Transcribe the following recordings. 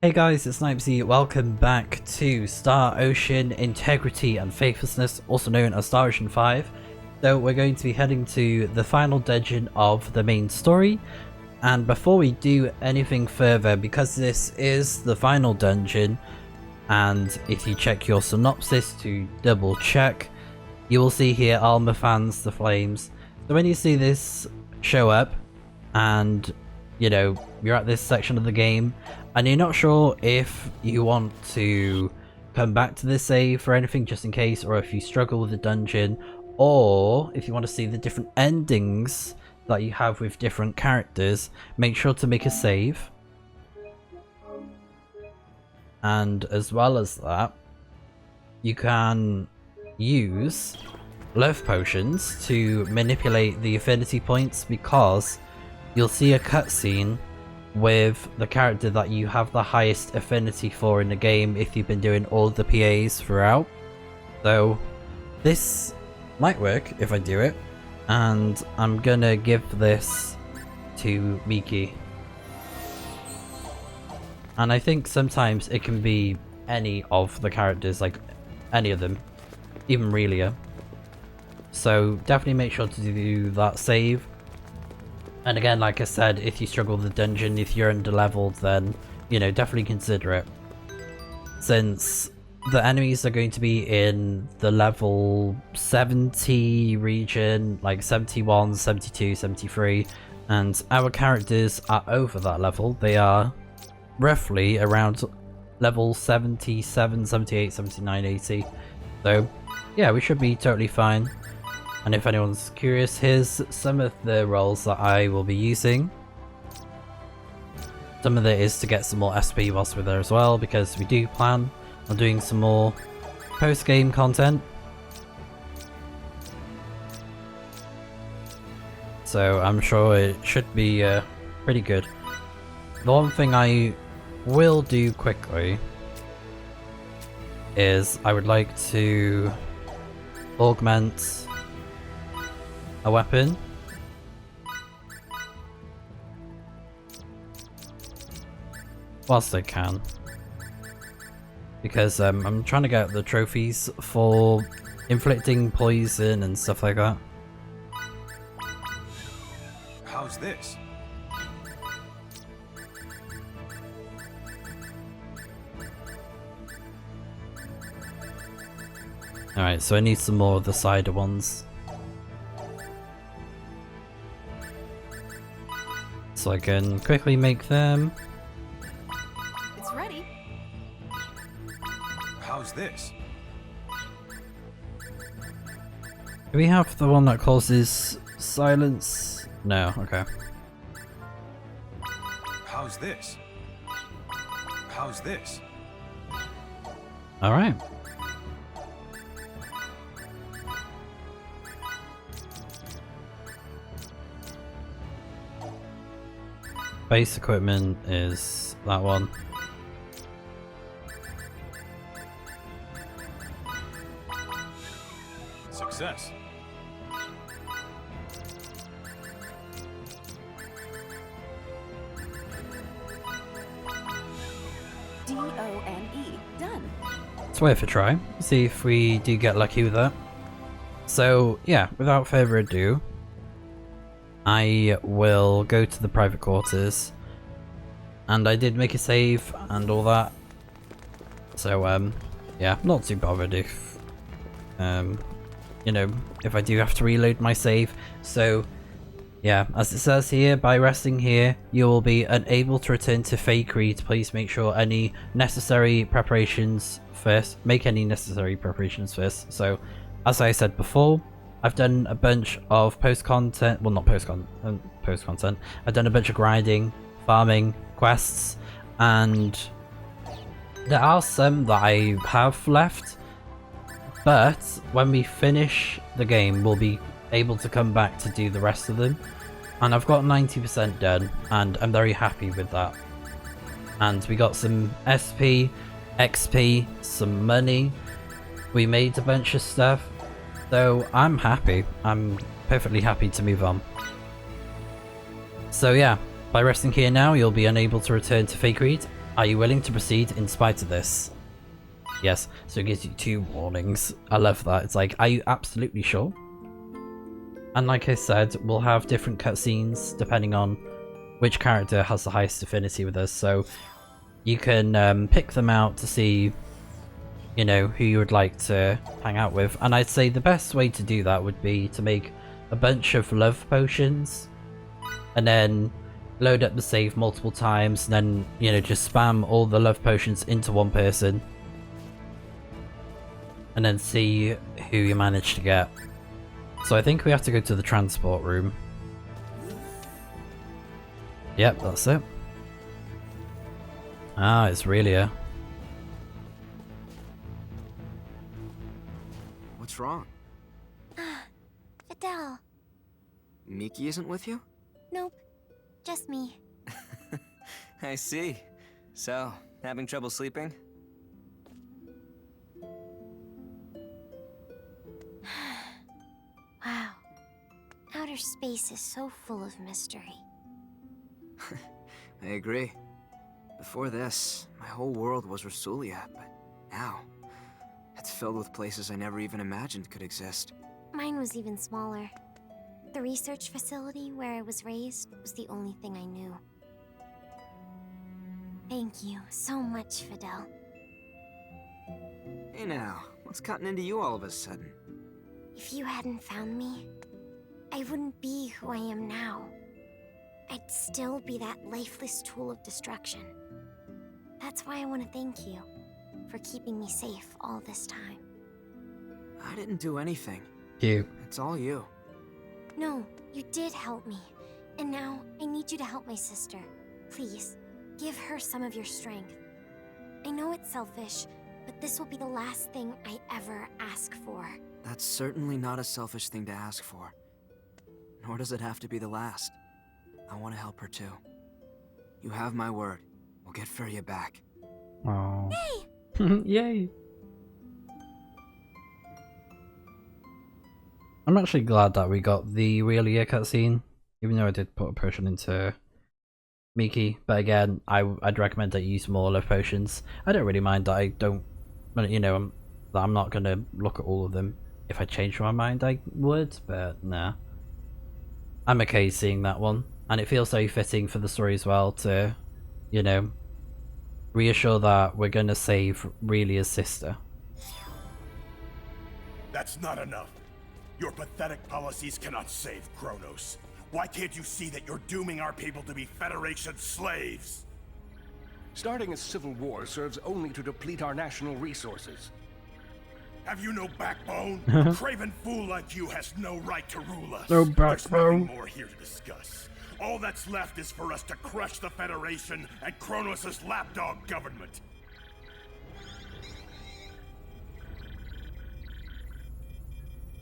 Hey guys, it's Snipezy. Welcome back to Star Ocean Integrity and Faithlessness, also known as Star Ocean 5. So we're going to be heading to the final dungeon of the main story. And before we do anything further, because this is the final dungeon, and if you check your synopsis to double check, you will see here Armor Fans the Flames. So when you see this show up, and you know, you're at this section of the game, and you're not sure if you want to come back to this save for anything just in case, or if you struggle with the dungeon, or if you want to see the different endings that you have with different characters, make sure to make a save. And as well as that, you can use love potions to manipulate the affinity points, because you'll see a cutscene with the character that you have the highest affinity for in the game if you've been doing all the PAs throughout. So this might work if I do it, and I'm gonna give this to Miki. And I think sometimes it can be any of the characters, like any of them, even Relia. So definitely make sure to do that save. And again, like I said, if you struggle with the dungeon, if you're under-leveled, then, you know, definitely consider it. Since the enemies are going to be in the level 70 region, like 71, 72, 73, and our characters are over that level. They are roughly around level 77, 78, 79, 80. So, yeah, we should be totally fine. And if anyone's curious, here's some of the roles that I will be using. Some of it is to get some more SP whilst we're there as well, because we do plan on doing some more post-game content. So I'm sure it should be pretty good. The one thing I will do quickly is I would like to augment a weapon. Whilst I can. Because I'm trying to get the trophies for inflicting poison and stuff like that. How's this? Alright, so I need some more of the cider ones. So I can quickly make them. It's ready. How's this? Do we have the one that causes silence? No, okay. How's this? How's this? Alright. Base equipment is that one. Success. D-O-N-E. Done. It's worth a try. See if we do get lucky with that. So yeah, without further ado, I will go to the private quarters, and I did make a save and all that, so yeah, not too bothered if you know, if I do have to reload my save. So yeah, as it says here, by resting here you will be unable to return to Fakery. Please make sure any necessary preparations first, make any necessary preparations first. So as I said before, I've done a bunch of post-content, well not post-content, I've done a bunch of grinding, farming, quests, and there are some that I have left, but when we finish the game we'll be able to come back to do the rest of them, and I've got 90% done, and I'm very happy with that. And we got some SP, XP, some money, we made a bunch of stuff. So I'm happy. I'm perfectly happy to move on. So yeah, by resting here now, you'll be unable to return to Fakery. Are you willing to proceed in spite of this? Yes, so it gives you 2 warnings. I love that. It's like, are you absolutely sure? And like I said, we'll have different cutscenes depending on which character has the highest affinity with us, so you can pick them out to see, you know, who you would like to hang out with. And I'd say the best way to do that would be to make a bunch of love potions and then load up the save multiple times and then, you know, just spam all the love potions into one person and then see who you manage to get. So I think we have to go to the transport room. Yep, that's it. Ah, it's Relia. What's wrong? Fidel. Miki isn't with you? Nope. Just me. I see. So, having trouble sleeping? Wow. Outer space is so full of mystery. I agree. Before this, my whole world was Rasulia, but now, it's filled with places I never even imagined could exist. Mine was even smaller. The research facility where I was raised was the only thing I knew. Thank you so much, Fidel. Hey now, what's gotten into you all of a sudden? If you hadn't found me, I wouldn't be who I am now. I'd still be that lifeless tool of destruction. That's why I want to thank you for keeping me safe all this time. I didn't do anything. Cute. It's all you. No, you did help me. And now, I need you to help my sister. Please, give her some of your strength. I know it's selfish, but this will be the last thing I ever ask for. That's certainly not a selfish thing to ask for. Nor does it have to be the last. I want to help her too. You have my word. We'll get Furia back. Oh. Yay! Yay! I'm actually glad that we got the Relia cutscene, even though I did put a potion into Miki. But again, I'd recommend that you use more love potions. I don't really mind that I don't, you know, I'm not gonna look at all of them. If I changed my mind, I would, but nah. I'm okay seeing that one, and it feels very fitting for the story as well to, you know, reassure that we're gonna save Relia's sister. That's not enough. Your pathetic policies cannot save Kronos. Why can't you see that you're dooming our people to be Federation slaves? Starting a civil war serves only to deplete our national resources. Have you no backbone? A craven fool like you has no right to rule us. No There's backbone. nothing more here to discuss. All that's left is for us to crush the Federation and Kronos' lapdog government.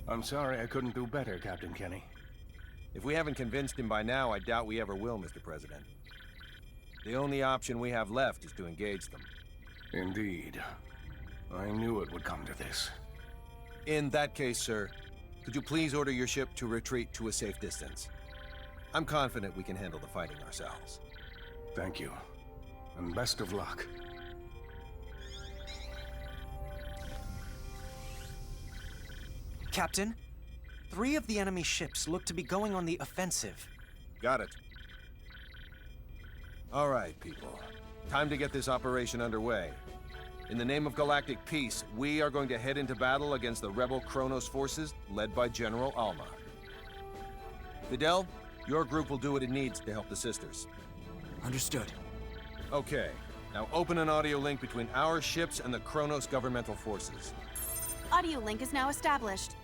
I'm sorry I couldn't do better, Captain Kenny. If we haven't convinced him by now, I doubt we ever will, Mr. President. The only option we have left is to engage them. Indeed. I knew it would come to this. In that case, sir, could you please order your ship to retreat to a safe distance? I'm confident we can handle the fighting ourselves. Thank you. And best of luck. Captain, 3 of the enemy ships look to be going on the offensive. Got it. All right, people. Time to get this operation underway. In the name of galactic peace, we are going to head into battle against the rebel Kronos forces led by General Alma. Fidel, your group will do what it needs to help the sisters. Understood. Okay, now open an audio link between our ships and the Kronos governmental forces. Audio link is now established.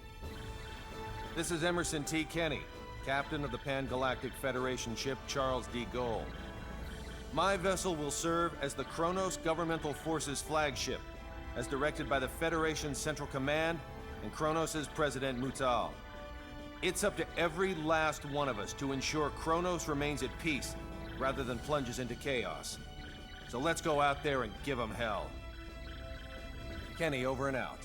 This is Emerson T. Kenny, captain of the Pan-Galactic Federation ship Charles D. Gold. My vessel will serve as the Kronos Governmental Forces flagship, as directed by the Federation's Central Command and Kronos' President Mutal. It's up to every last one of us to ensure Kronos remains at peace, rather than plunges into chaos. So let's go out there and give them hell. Kenny, over and out.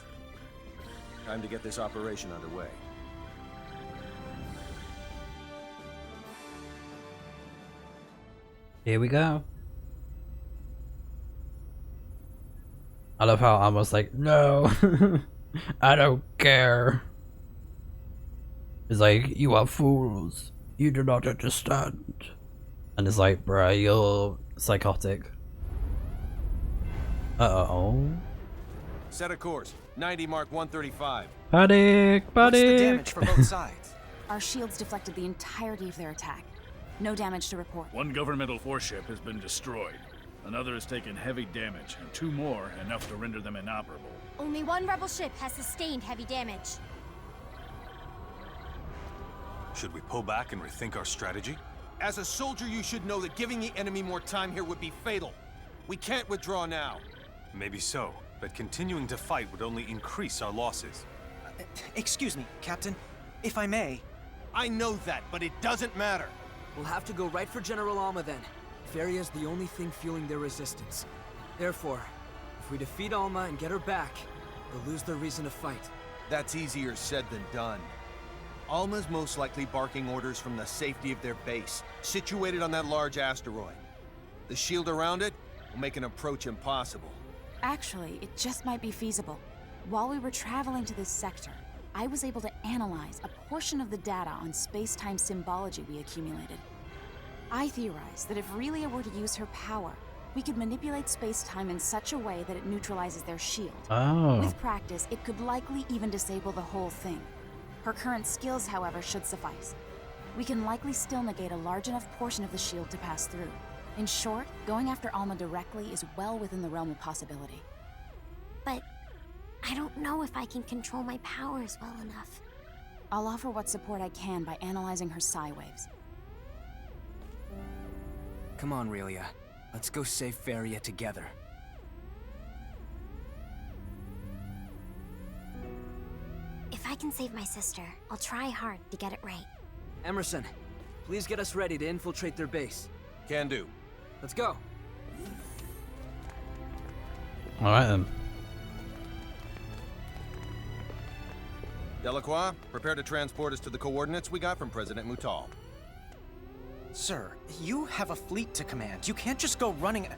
Time to get this operation underway. Here we go. I love how Alma's like, no, I don't care. He's like, you are fools. You do not understand. And it's like, bruh, you're psychotic. Uh-oh. Set a course. 90 mark 135. Panic! What's the Panic! damage for both sides? Our shields deflected the entirety of their attack. No damage to report. One governmental warship has been destroyed. Another has taken heavy damage, and 2 more enough to render them inoperable. Only one rebel ship has sustained heavy damage. Should we pull back and rethink our strategy? As a soldier, you should know that giving the enemy more time here would be fatal. We can't withdraw now. Maybe so, but continuing to fight would only increase our losses. Excuse me, Captain. If I may. I know that, but it doesn't matter. We'll have to go right for General Alma then. Faria's the only thing fueling their resistance. Therefore, if we defeat Alma and get her back, they'll lose their reason to fight. That's easier said than done. Alma's most likely barking orders from the safety of their base, situated on that large asteroid. The shield around it will make an approach impossible. Actually, it just might be feasible. While we were traveling to this sector, I was able to analyze a portion of the data on space-time symbology we accumulated. I theorized that if Relia were to use her power, we could manipulate space-time in such a way that it neutralizes their shield. Oh. With practice, it could likely even disable the whole thing. Her current skills, however, should suffice. We can likely still negate a large enough portion of the shield to pass through. In short, going after Alma directly is well within the realm of possibility. But I don't know if I can control my powers well enough. I'll offer what support I can by analyzing her psi waves. Come on, Relia. Let's go save Faria together. If I can save my sister, I'll try hard to get it right. Emerson, please get us ready to infiltrate their base. Can do. Let's go. Alright then. Delacroix, prepare to transport us to the coordinates we got from President Mutal. Sir, you have a fleet to command. You can't just go running...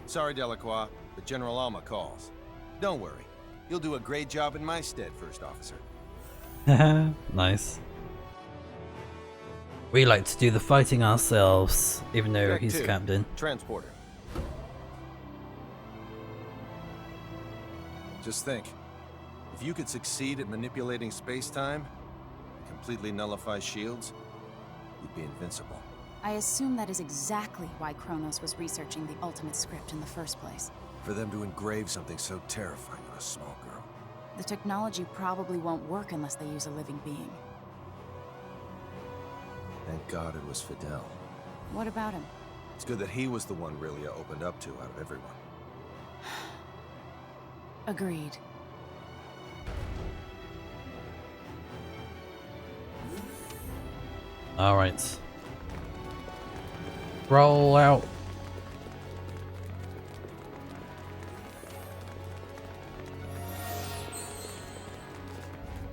Sorry, Delacroix, but General Alma calls. Don't worry. You'll do a great job in my stead, First Officer. Nice. We like to do the fighting ourselves, even though Deck he's 2, captain. Transporter. Just think. If you could succeed at manipulating space-time, completely nullify shields, you'd be invincible. I assume that is exactly why Kronos was researching the ultimate script in the first place. For them to engrave something so terrifying on a small girl. The technology probably won't work unless they use a living being. Thank God it was Fidel. What about him? It's good that he was the one Relia opened up to out of everyone. Agreed. Alright. Roll out.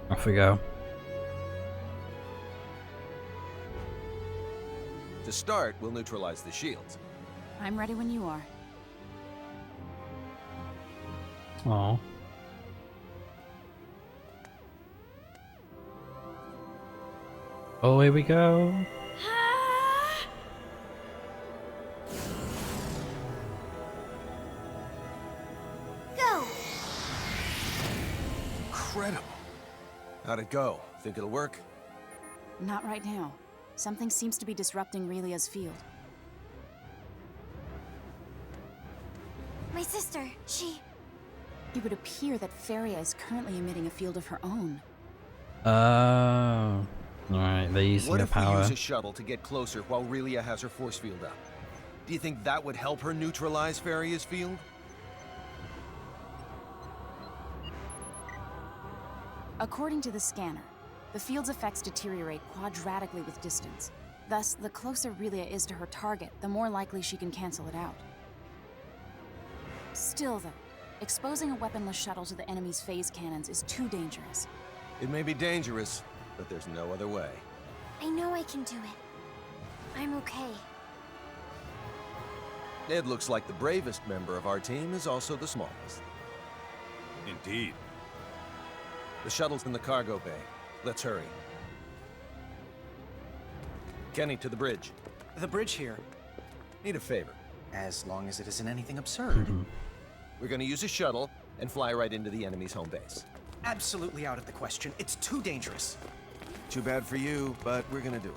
Off we go. To start, we'll neutralize the shields. I'm ready when you are. Oh. Away we go. Go! Incredible. How'd it go? Think it'll work? Not right now. Something seems to be disrupting Relia's field. My sister, she... It would appear that Faria is currently emitting a field of her own. Oh. Alright, they're using What the if power. we use a shuttle to get closer while Relia has her force field up? Do you think that would help her neutralize Faria's field? According to the scanner, the field's effects deteriorate quadratically with distance. Thus, the closer Relia is to her target, the more likely she can cancel it out. Still though, exposing a weaponless shuttle to the enemy's phase cannons is too dangerous. It may be dangerous, but there's no other way. I know I can do it. I'm okay. It looks like the bravest member of our team is also the smallest. Indeed. The shuttle's in the cargo bay. Let's hurry. Kenny, to the bridge. The bridge here. Need a favor. As long as it isn't anything absurd. We're gonna use a shuttle and fly right into the enemy's home base. Absolutely out of the question. It's too dangerous. Too bad for you, but we're gonna do it.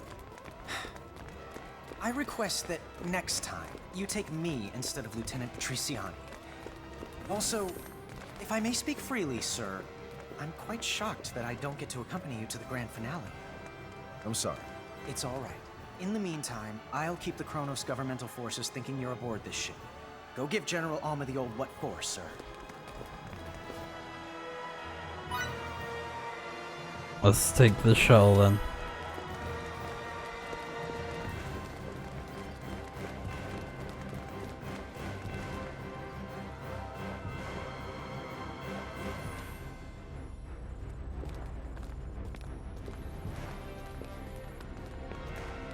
I request that next time you take me instead of Lieutenant Triciani. Also, if I may speak freely, sir, I'm quite shocked that I don't get to accompany you to the grand finale. I'm sorry. It's all right. In the meantime, I'll keep the Kronos governmental forces thinking you're aboard this ship. Go give General Alma the old what for, sir. Let's take the shuttle then.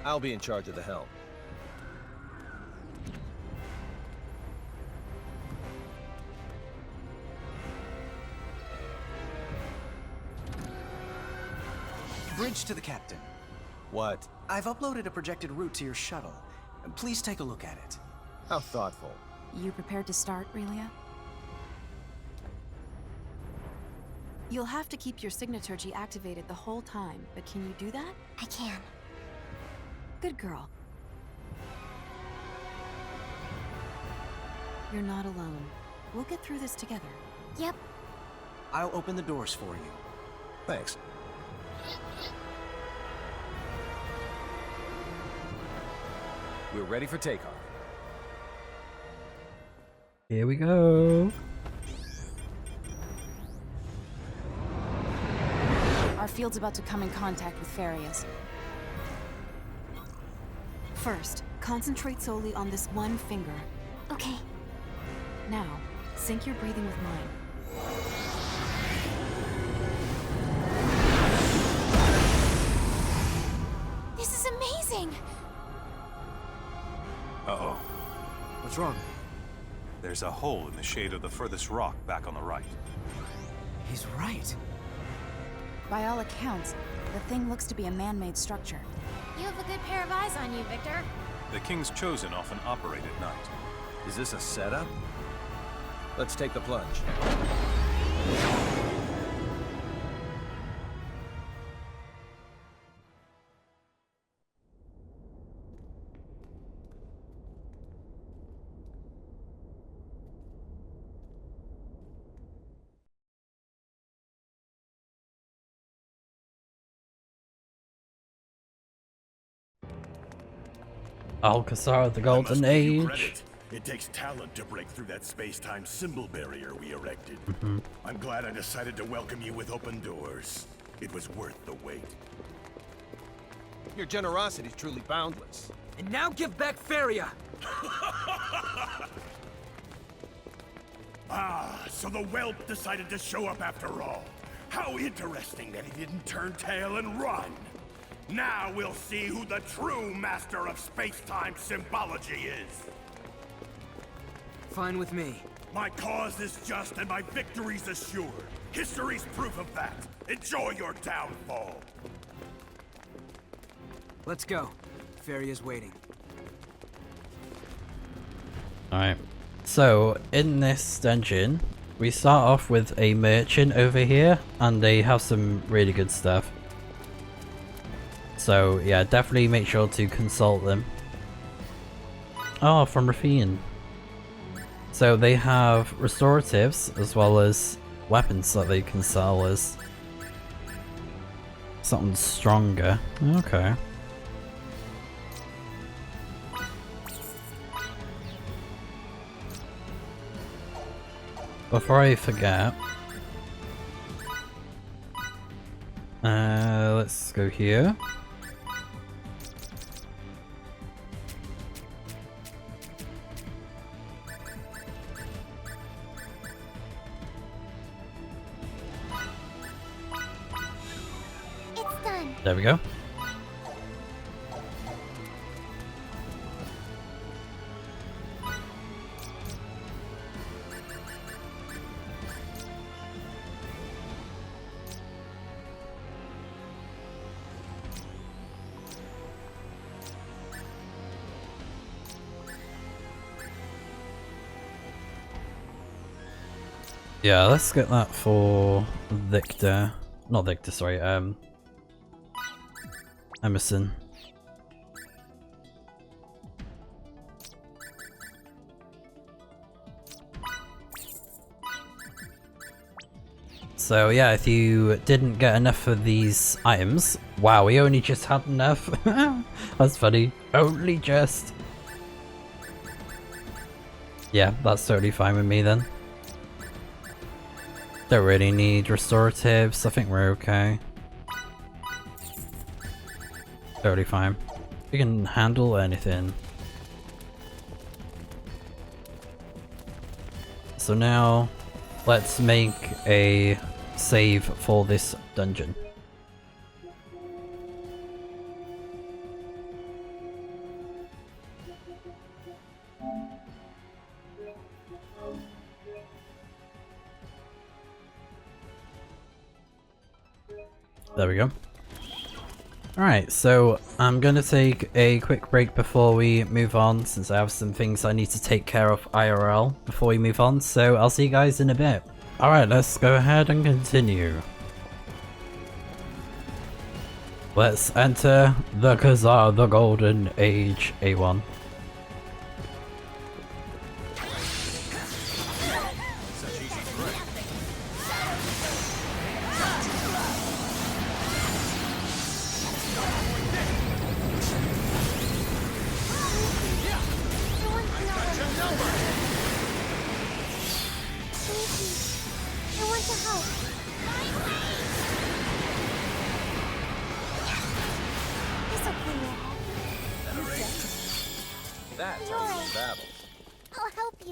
I'll be in charge of the helm. Bridge to the captain. What? I've uploaded a projected route to your shuttle. Please take a look at it. How thoughtful. You prepared to start, Relia? You'll have to keep your signaturgy activated the whole time, but can you do that? I can. Good girl. You're not alone. We'll get through this together. Yep. I'll open the doors for you. Thanks. We're ready for takeoff. Here we go. Our field's about to come in contact with Farias. First, concentrate solely on this one finger. Okay. Now, sync your breathing with mine. This is amazing! Uh-oh. What's wrong? There's a hole in the shade of the furthest rock back on the right. He's right. By all accounts, the thing looks to be a man-made structure. You have a good pair of eyes on you, Victor. The King's Chosen often operate at night. Is this a setup? Let's take the plunge. ALCAZAR, the I Golden must give you Age. credit. It takes talent to break through that space-time symbol barrier we erected. I'm glad I decided to welcome you with open doors. It was worth the wait. Your generosity is truly boundless. And now give back Faria! Ah, so the whelp decided to show up after all. How interesting that he didn't turn tail and run. Now we'll see who the true master of space-time symbology is. Fine with me. My cause is just and my victory's assured. History's proof of that. Enjoy your downfall. Let's go. Faria's waiting. Alright. So, in this dungeon, we start off with a merchant over here, and they have some really good stuff. So, yeah, definitely make sure to consult them. Oh, from Rafine. So they have restoratives as well as weapons that they can sell as something stronger. Okay. Before I forget, let's go here. It's done. There we go. Yeah, let's get that for Victor. Not Victor, sorry, Emerson. So yeah, if you didn't get enough of these items, wow, we only just had enough. That's funny. Only just. Yeah, that's totally fine with me then. Don't really need restoratives, I think we're okay. Totally fine. We can handle anything. So now, let's make a save for this dungeon. There we go. Alright, so I'm gonna take a quick break before we move on, since I have some things I need to take care of IRL before we move on, so I'll see you guys in a bit. Alright, let's go ahead and continue. Let's enter the ALCAZAR, the Golden Age A1.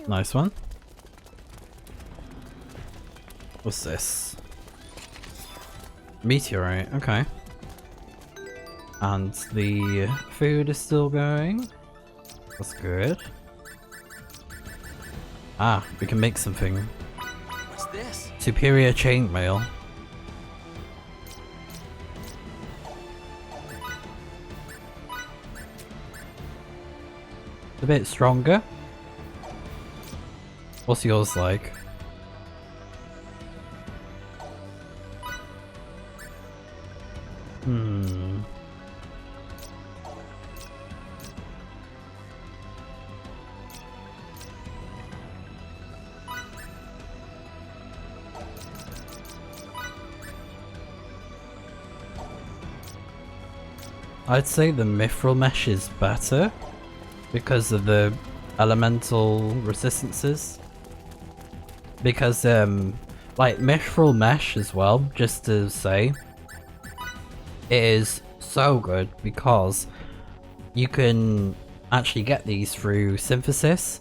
Nice one. What's this? Meteorite, okay. And the food is still going. That's good. Ah, we can make something. What's this? Superior chainmail. A bit stronger. What's yours like? I'd say the mithril mesh is better because of the elemental resistances. Because like mithril mesh as well, just to say, it is so good because you can actually get these through synthesis,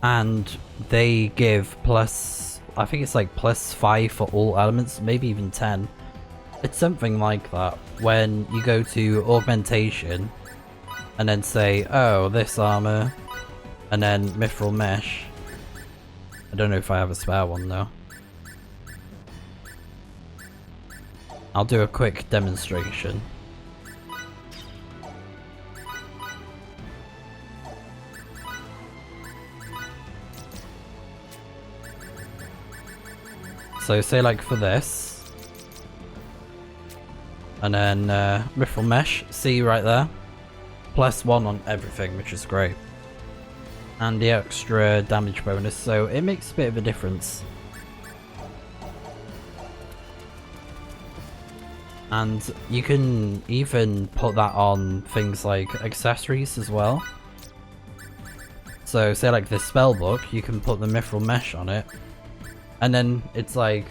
and they give plus, I think it's like +5 for all elements, maybe even 10. It's something like that when you go to augmentation and then say, oh, this armor, and then mithril mesh. I don't know if I have a spare one though. I'll do a quick demonstration. So say like for this, and then mithril mesh, see right there, +1 on everything, which is great. And the extra damage bonus, so it makes a bit of a difference. And you can even put that on things like accessories as well. So say like this spellbook, you can put the mithril mesh on it, and then it's like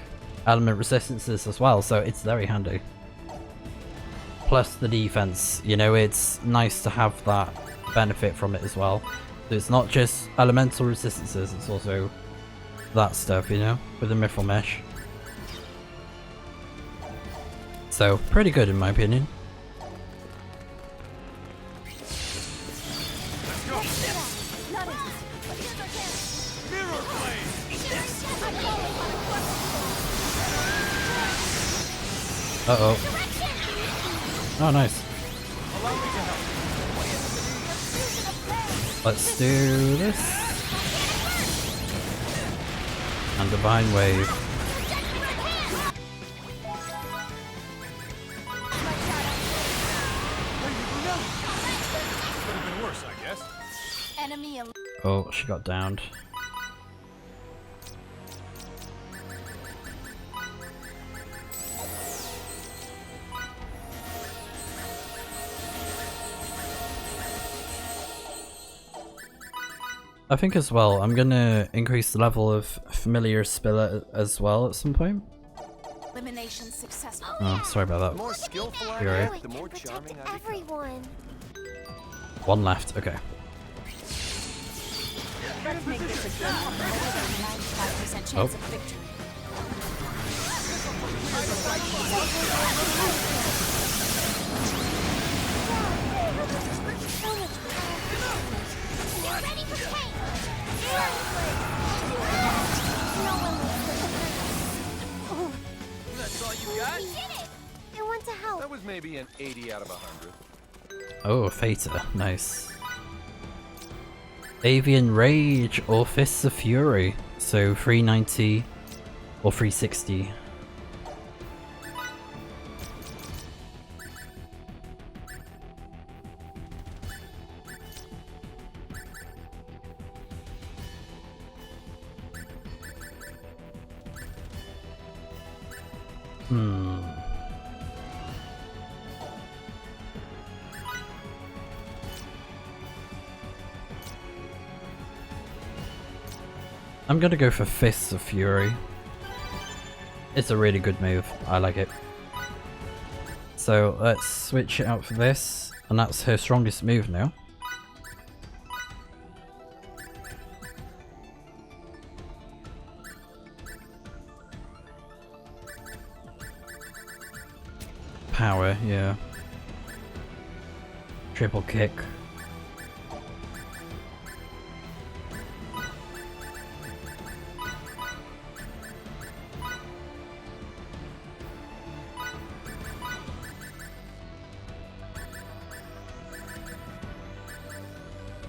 element resistances as well, so it's very handy. Plus the defense, you know, it's nice to have that benefit from it as well. So it's not just elemental resistances, it's also that stuff, you know, with the mithril mesh. So, pretty good in my opinion. Uh-oh. Oh, nice. Let's do this. And Divine Wave. Could have been worse, I guess. Enemy Oh, she got downed. I think as well, I'm gonna increase the level of Familiar Spiller as well at some point. elimination successful. Oh, sorry about The that. more skillful I You're get, right. the more Protect charming I become. everyone. One left, okay. Let's make this a game with more than 95% chance of victory. Ready for pain! No one looks That's all you got? We did it! I want to help. That was maybe an 80 out of 100. Oh, Fater, nice. Avian Rage or Fists of Fury. So 390 or 360. I'm gonna go for Fists of Fury. It's a really good move. I like it. So let's switch it out for this, and that's her strongest move now. Power, yeah. Triple kick.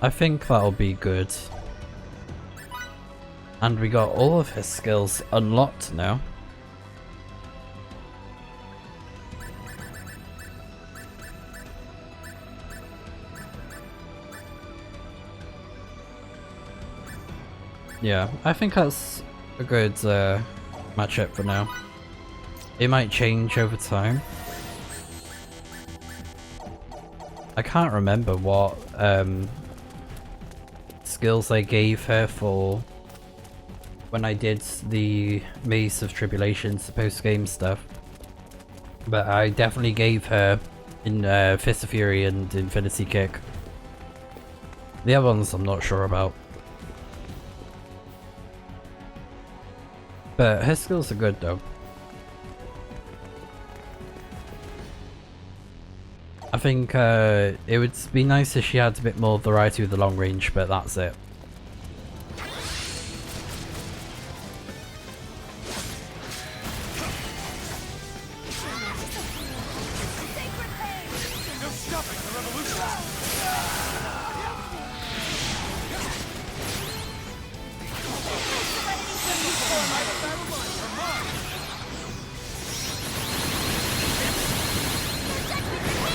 I think that'll be good. And we got all of his skills unlocked now. Yeah, I think that's a good matchup for now. It might change over time. I can't remember what skills I gave her for when I did the Maze of Tribulations, the post-game stuff. But I definitely gave her in Fist of Fury and Infinity Kick. The other ones I'm not sure about. But her skills are good though. I think it would be nice if she had a bit more variety with the long range, but that's it.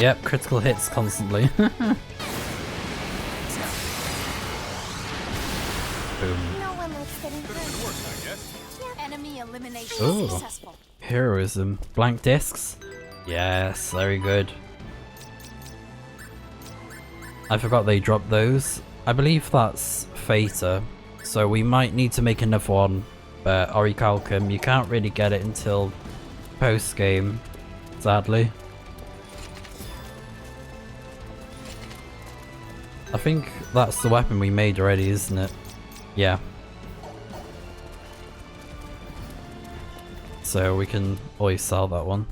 Yep, critical hits constantly. Boom. No one likes getting hurt. Enemy elimination Ooh. successful. Heroism. Blank discs? Yes, very good. I forgot they dropped those. I believe that's Fater, so we might need to make another one. But Orichalcum, you can't really get it until post-game, sadly. I think that's the weapon we made already, isn't it? Yeah. So we can always sell that one.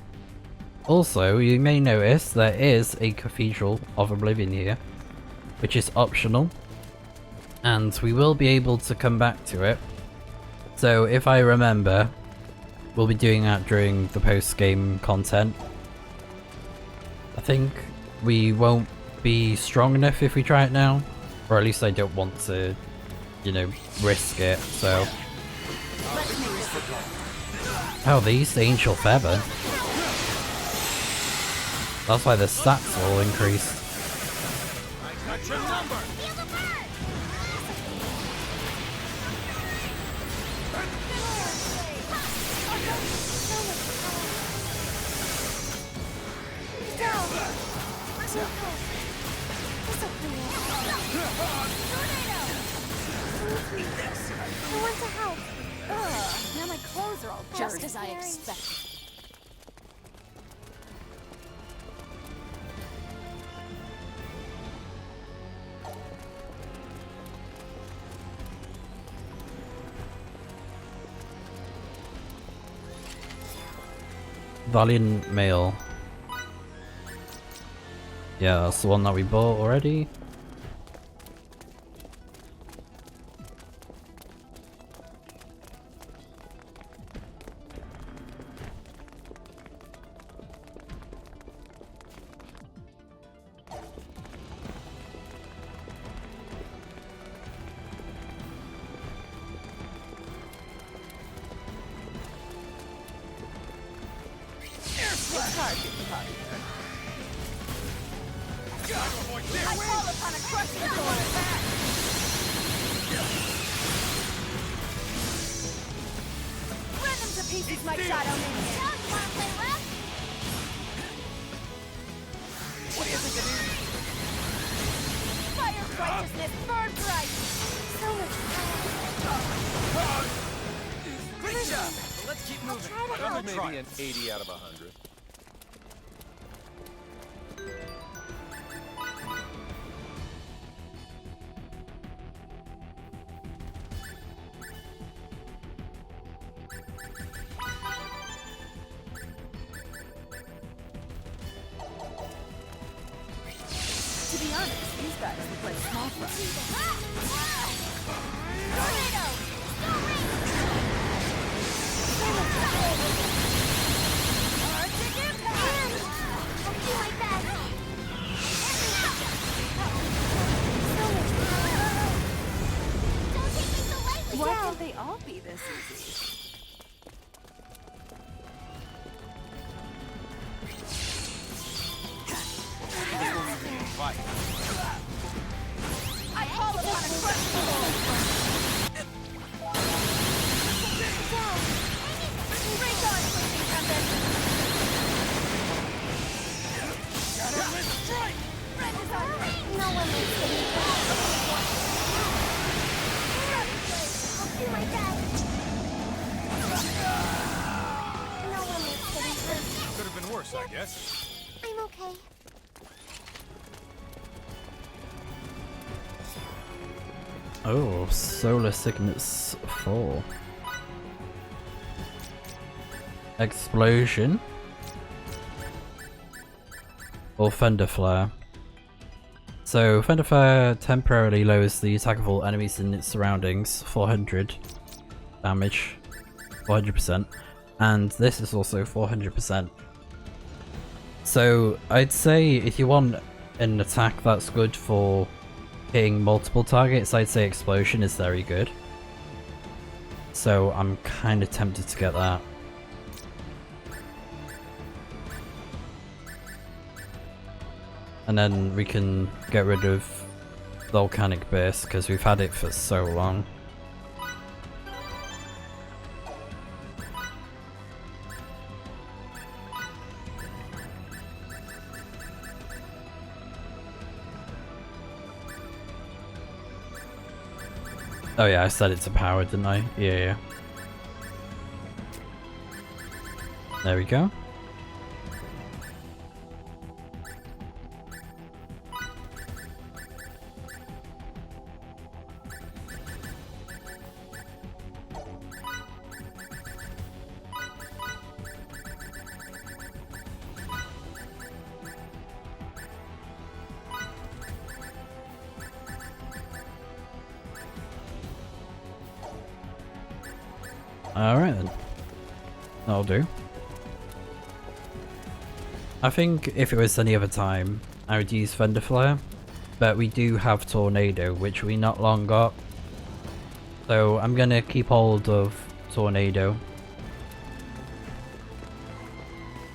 Also, you may notice there is a Cathedral of Oblivion here, which is optional. And we will be able to come back to it. So if I remember, we'll be doing that during the post-game content. I think we won't be strong enough if we try it now, or at least I don't want to, you know, risk it, so Oh, they used the Angel Feather. That's why the stats all increased. I want to help. Now my clothes are all just as I expected. Valiant Mail. Yeah, that's the one that we bought already. Maybe an 80 out of 100. To be honest, these guys look like small fry. Why can't they all be this easy? I call upon a crushing Break on, Twisting Tempest! Strike! Red is on me! No one makes it equal. I'll do my best. No one makes it equal. Could have been worse, I guess. I'm okay. Oh, Solar Sickness 4. Explosion. Or Thunder Flare. So, Thunder Flare temporarily lowers the attack of all enemies in its surroundings, 400 damage, 400%. And this is also 400%. So, I'd say if you want an attack that's good for hitting multiple targets, I'd say Explosion is very good. So I'm kind of tempted to get that. And then we can get rid of Volcanic Burst because we've had it for so long. Oh yeah, I set it to power, didn't I? Yeah. There we go. Alright then. That'll do. I think if it was any other time, I would use Thunder Flare, but we do have Tornado, which we not long got. So I'm gonna keep hold of Tornado.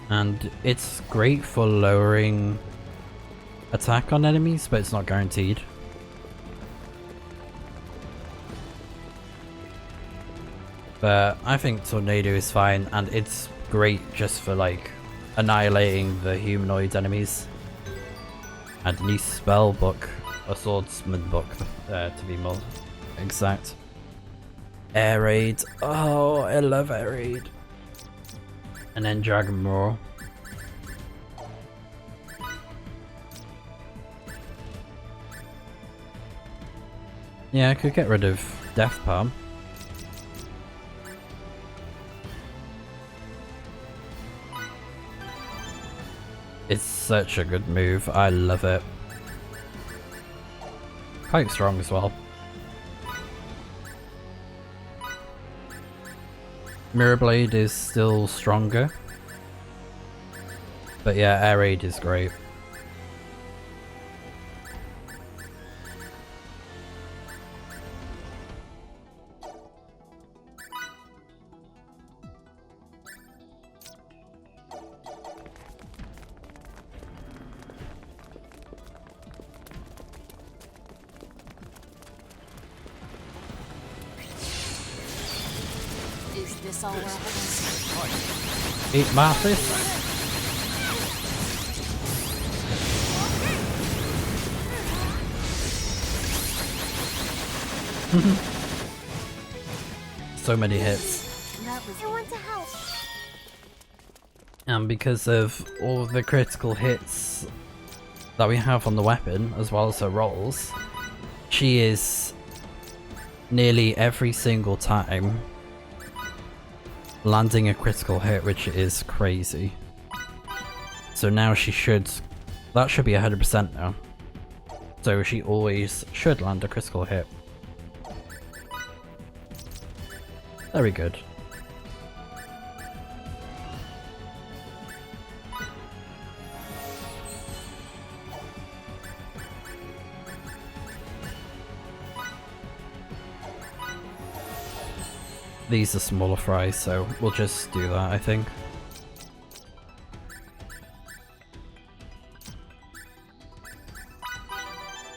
And it's great for lowering attack on enemies, but it's not guaranteed. But I think Tornado is fine, and it's great just for like annihilating the humanoid enemies. And new spell book, a swordsman book, to be more exact. Air Raid. Oh, I love Air Raid. And then Dragon Roar. Yeah, I could get rid of Death Palm. It's such a good move, I love it. Quite strong as well. Mirror Blade is still stronger. But yeah, Air Raid is great. Is this all we're up against? Eat Marthis. So many hits. I want to help. And because of all the critical hits that we have on the weapon, as well as her rolls, she is nearly every single time landing a critical hit, which is crazy. So now that should be 100% now. So she always should land a critical hit. Very good. These are smaller fries, so we'll just do that, I think.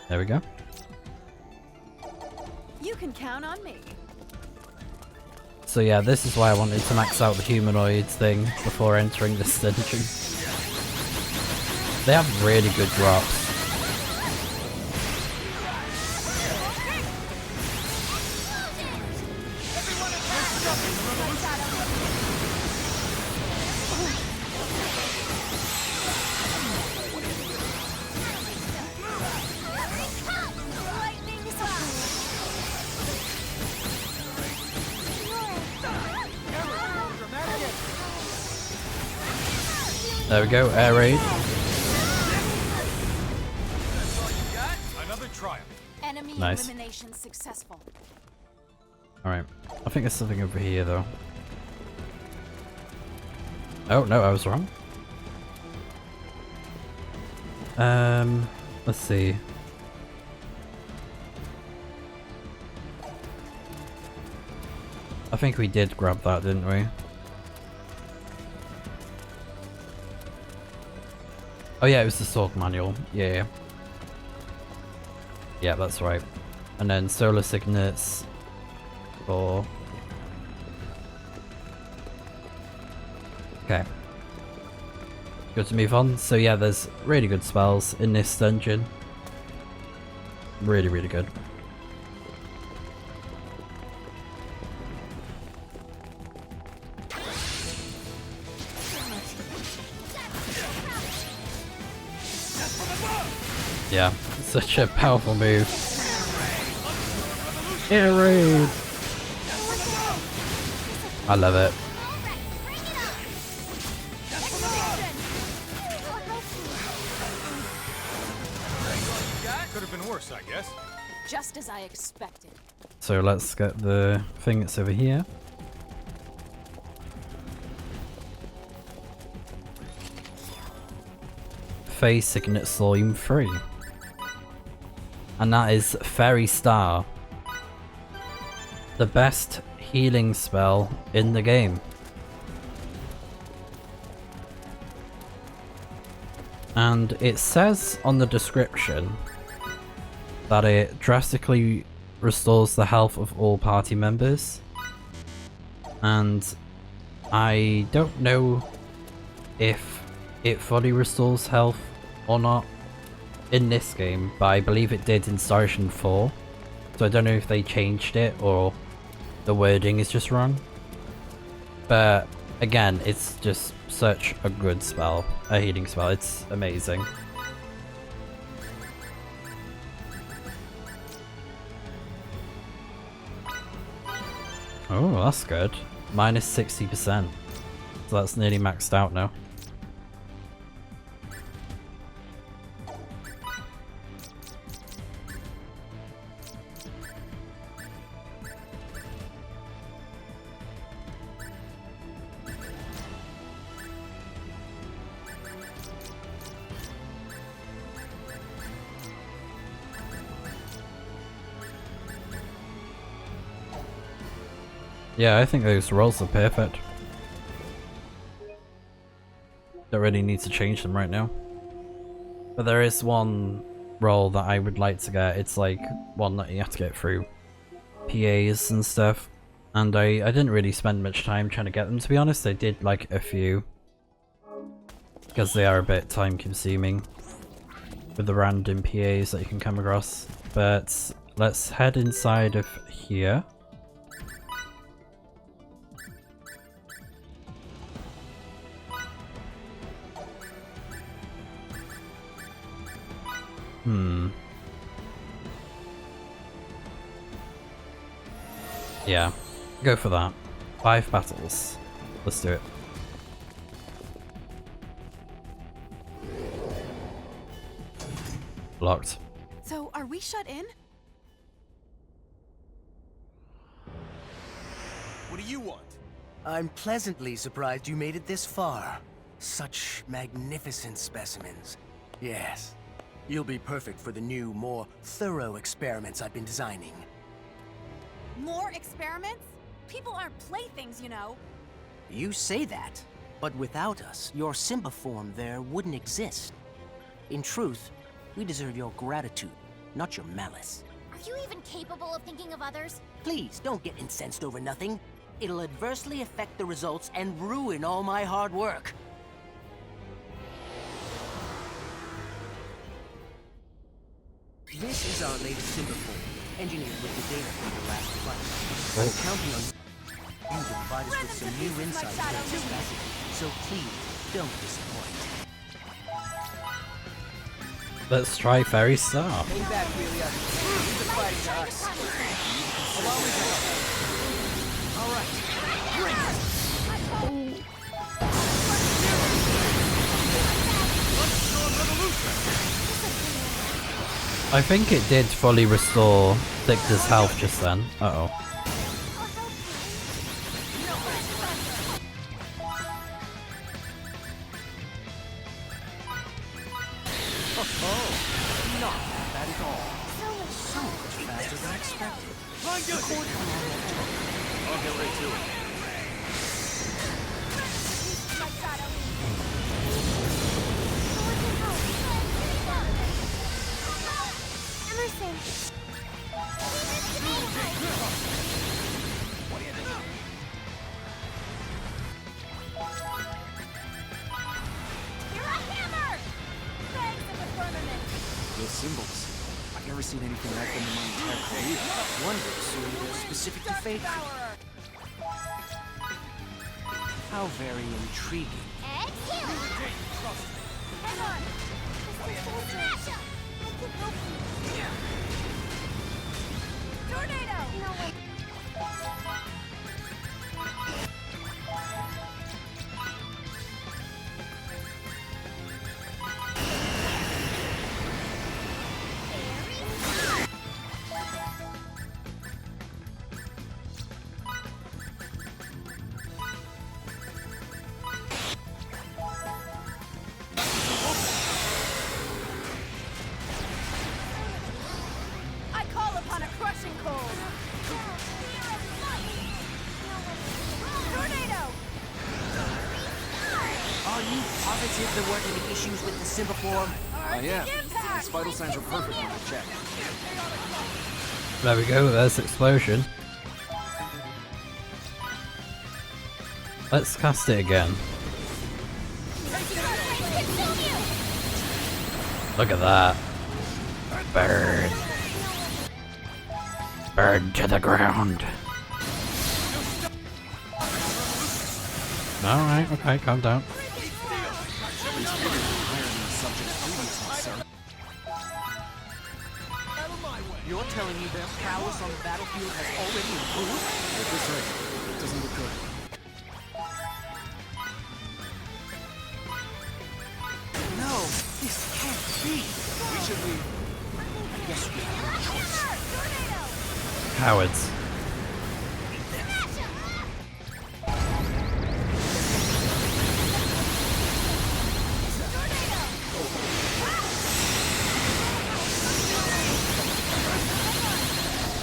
There we go. You can count on me. So yeah, this is why I wanted to max out the humanoids thing before entering this dungeon. They have really good drops. There we go, Air Raid. Another triumph. Enemy Nice. elimination successful. Alright, I think there's something over here though. Oh no, I was wrong. Let's see. I think we did grab that, didn't we? Oh yeah, it was the sword manual. Yeah. Yeah, that's right. And then solar signets for... Okay. Good to move on. So yeah, there's really good spells in this dungeon. Really, really good. Yeah, such a powerful move. Air Raid! I love it. Could have been worse, I guess. Just as I expected. So let's get the thing that's over here. Phase Signet Slime 3. And that is Fairy Star. the best healing spell in the game. And it says on the description that it drastically restores the health of all party members. And I don't know if it fully restores health or not in this game, but I believe it did in Star Ocean 4. So I don't know if they changed it or the wording is just wrong. But again, it's just such a good spell, a healing spell. It's amazing. Oh, that's good. Minus 60%. So that's nearly maxed out now. Yeah, I think those rolls are perfect. Don't really need to change them right now. But there is one roll that I would like to get. It's like one that you have to get through PAs and stuff. And I didn't really spend much time trying to get them, to be honest. I did like a few. Because they are a bit time consuming with the random PAs that you can come across. But let's head inside of here. Yeah, go for that. 5 battles. Let's do it. Locked. So, are we shut in? What do you want? I'm pleasantly surprised you made it this far. Such magnificent specimens. Yes. You'll be perfect for the new, more thorough experiments I've been designing. More experiments? People aren't playthings, you know. You say that, but without us, your Simba form there wouldn't exist. In truth, we deserve your gratitude, not your malice. Are you even capable of thinking of others? Please, don't get incensed over nothing. It'll adversely affect the results and ruin all my hard work. This is our latest Simba form, engineered with the data from the last flight. I'm counting on you to provide us with some new insight into this message, so please, don't disappoint. Let's try Fairy Star. Hang back, Amelia. Keep the fighting to us. Allow me to help. All right, bring it. I think it did fully restore Victor's health just then. Uh-oh. Not bad at all. So much faster than expected. I'll get right to it. Emerson! You're a hammer! Thanks for the firmament. Those symbols. I've never seen anything like them in my entire career. Wonder, so they're specific to fate. How very intriguing. Exhale! Hang on! Smash him! I can help you. Tornado! No way. I call upon a crushing cold. positive there weren't any issues with the simple form? Yeah. His vital signs are perfect when I checked. There we go, there's explosion. Let's cast it again. Look at that. Burn. Burn to the ground. Alright, okay, calm down. You're telling me their prowess on the battlefield has already improved? At this rate, it doesn't look good. No, this can't be. We should leave. I guess we have no choice. Cowards.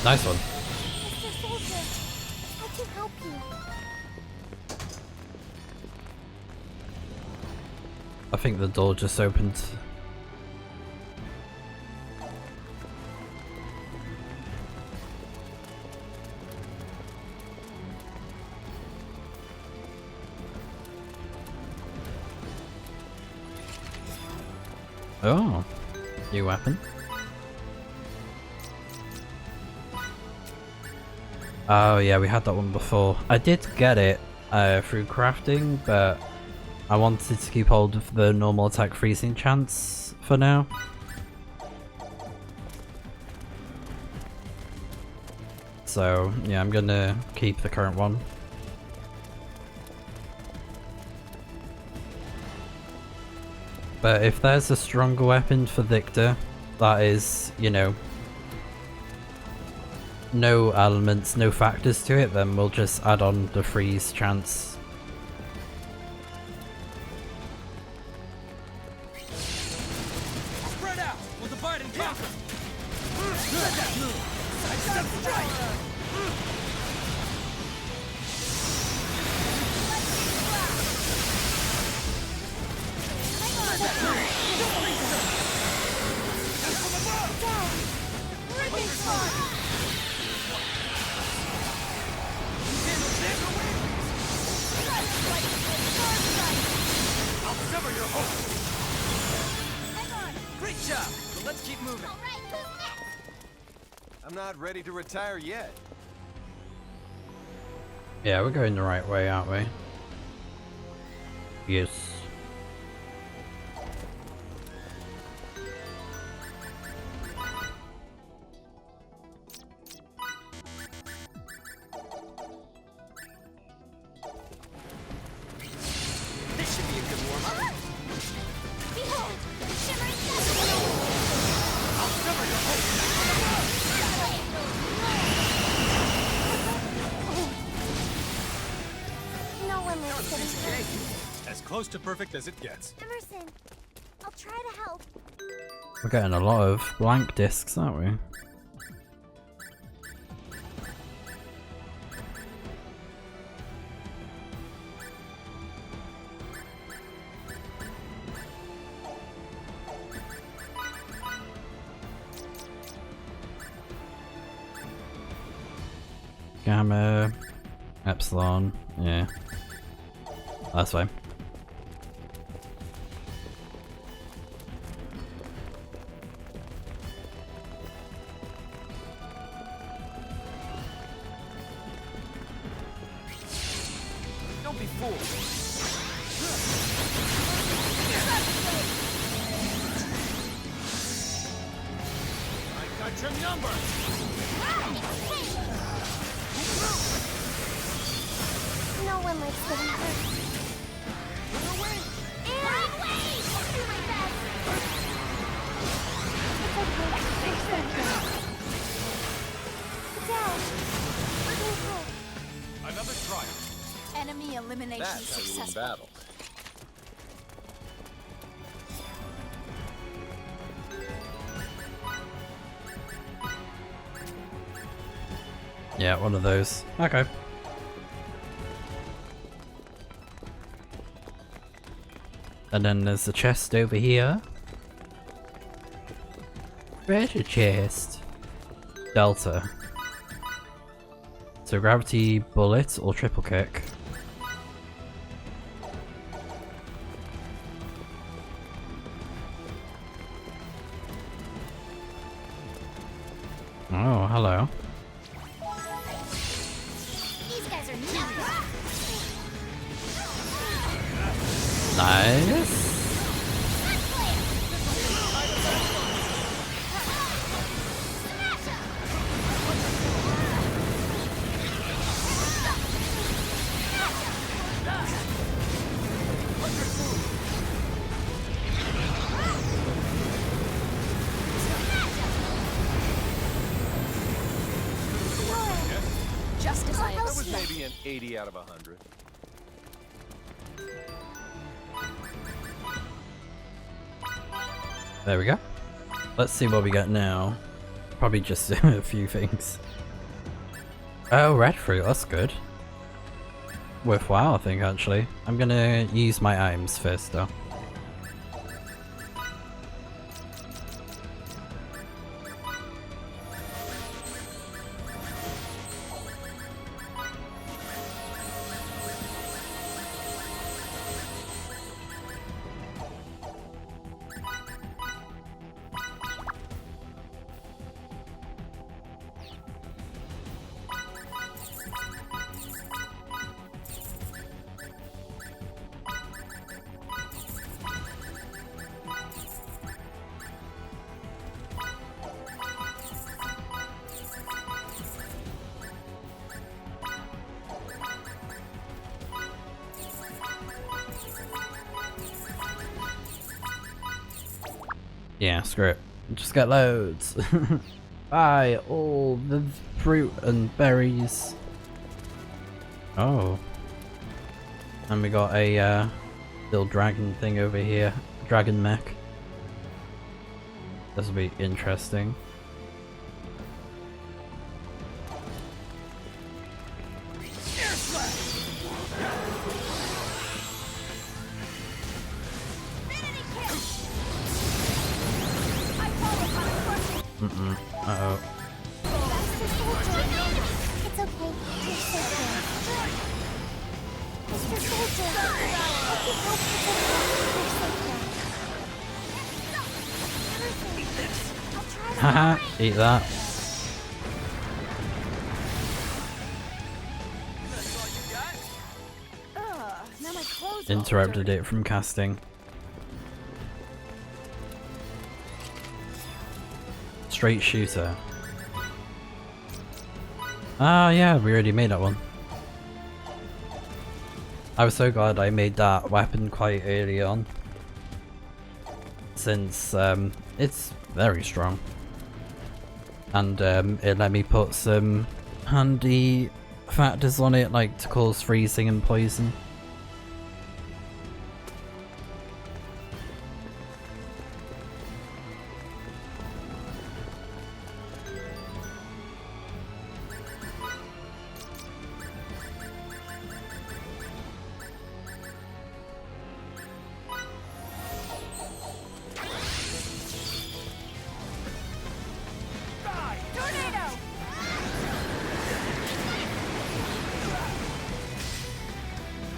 Nice one. Mr. Soldier, I can help you. I think the door just opened. Oh, new weapon. Oh yeah, we had that one before. I did get it through crafting, but I wanted to keep hold of the normal attack freezing chance for now. So yeah, I'm gonna keep the current one. But if there's a stronger weapon for Victor, that is, you know, no elements, no factors to it, then we'll just add on the freeze chance. Spread out! We'll divide and conquer! That move! Sidestep strike! I'll sever your hope. Great job! So let's keep moving. I'm not ready to retire yet. Yeah, we're going the right way, aren't we? Yes. This should be a good warm-up. Behold, the shimmering destiny! I'll sever your hope. No one likes getting hurt. As close to perfect as it gets. Emerson, I'll try to help. We're getting a lot of blank discs, aren't we? Gamma, Epsilon, yeah. That's fine. Don't be fooled. I got your number. No one likes getting hurt. I'll do my best. It's okay. It's okay. Sit down. We're gonna help. Another trial. Enemy elimination That's how you win successful. battle. Yeah, one of those. Okay. And And then there's the chest over here. Treasure chest. Delta. So gravity bullet or triple kick. Oh, hello. These guys are nuts. Nice. Just as I That was expected. maybe an 80 out of 100. There we go. Let's see what we got now. Probably just a few things. Oh, red fruit, that's good. Worthwhile, I think, actually. I'm gonna use my items first, though. Yeah, screw it. Just get loads. Buy all the fruit and berries. Oh. And we got a little dragon thing over here. Dragon mech. This will be interesting. Uh-oh. It's okay. You're safe there. Mr. Soldier! I can help you. You're safe now. I'll try to Haha, eat that. now my clothes Interrupted it from casting. Straight shooter. Ah, yeah, we already made that one. I was so glad I made that weapon quite early on, since it's very strong, and it let me put some handy factors on it, like to cause freezing and poison. Tornado!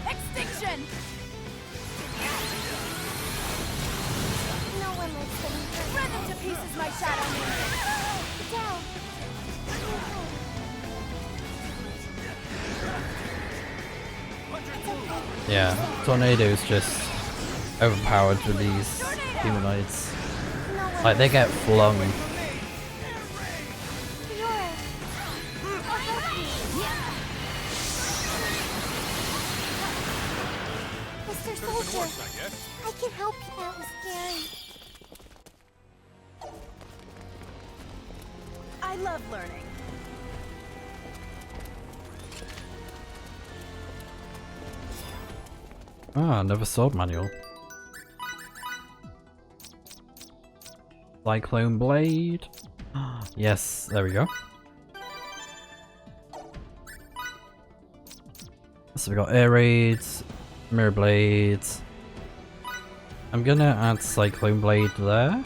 Extinction! No one likes getting hurt. Run them to pieces, my shadow man! Down! Yeah, Tornado is just overpowered with these humanoids. Like, they get flung. Mr. Soldier, I can help you. That was scary. I love learning. Ah, another sword manual. Cyclone blade. Yes, there we go. So we got air raids, mirror blades, I'm gonna add Cyclone Blade there.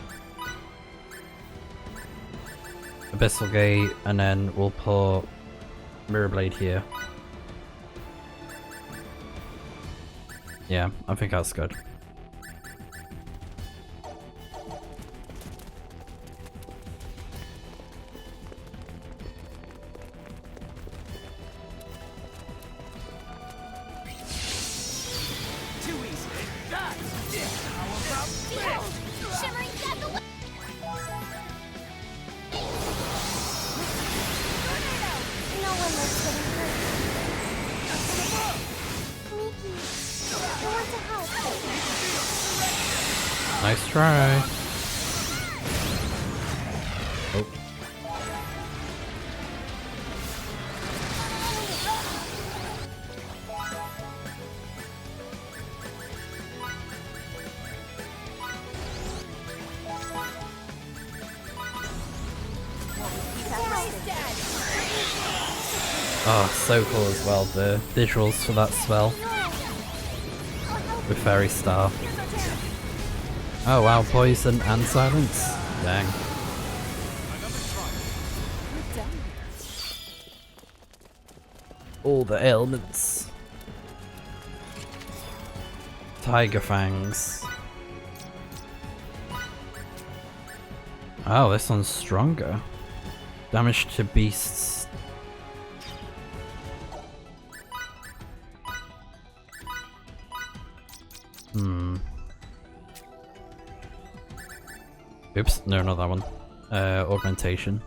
Abyssal Gate, and then we'll put Mirror Blade here. Yeah, I think that's good. Nice try. Oh. Oh, so cool as well, the visuals for that spell. With Fairy Star. Oh wow, poison and silence? Dang. All the ailments. Tiger Fangs. Oh, this one's stronger. Damage to beasts. Oops, no, not that one. Augmentation.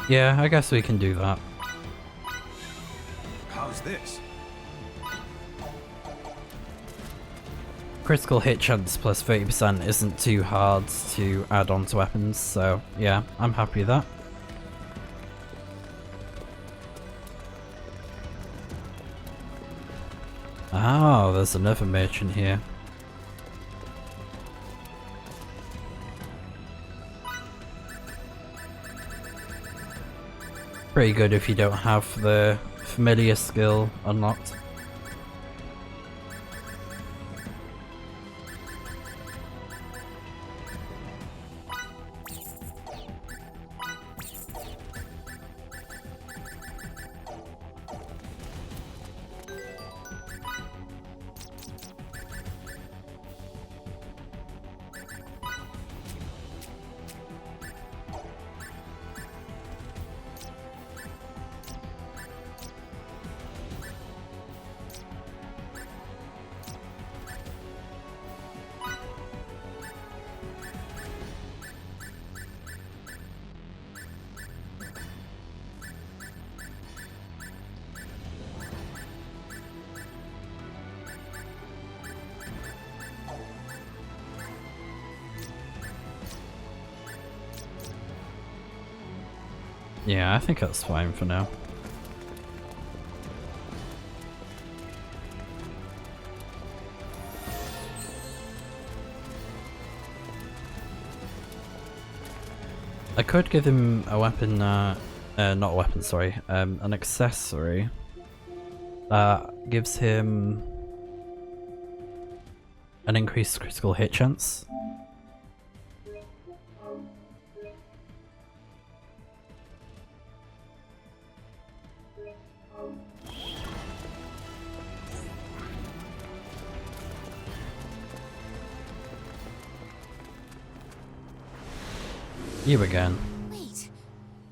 Yeah, I guess we can do that. How's this? Critical hit chance plus 30% isn't too hard to add on to weapons, so yeah, I'm happy with that. Oh, there's another merchant here. Pretty good if you don't have the familiar skill unlocked. Yeah, I think that's fine for now. I could give him a weapon, not a weapon, sorry, an accessory that gives him an increased critical hit chance. You again. Wait,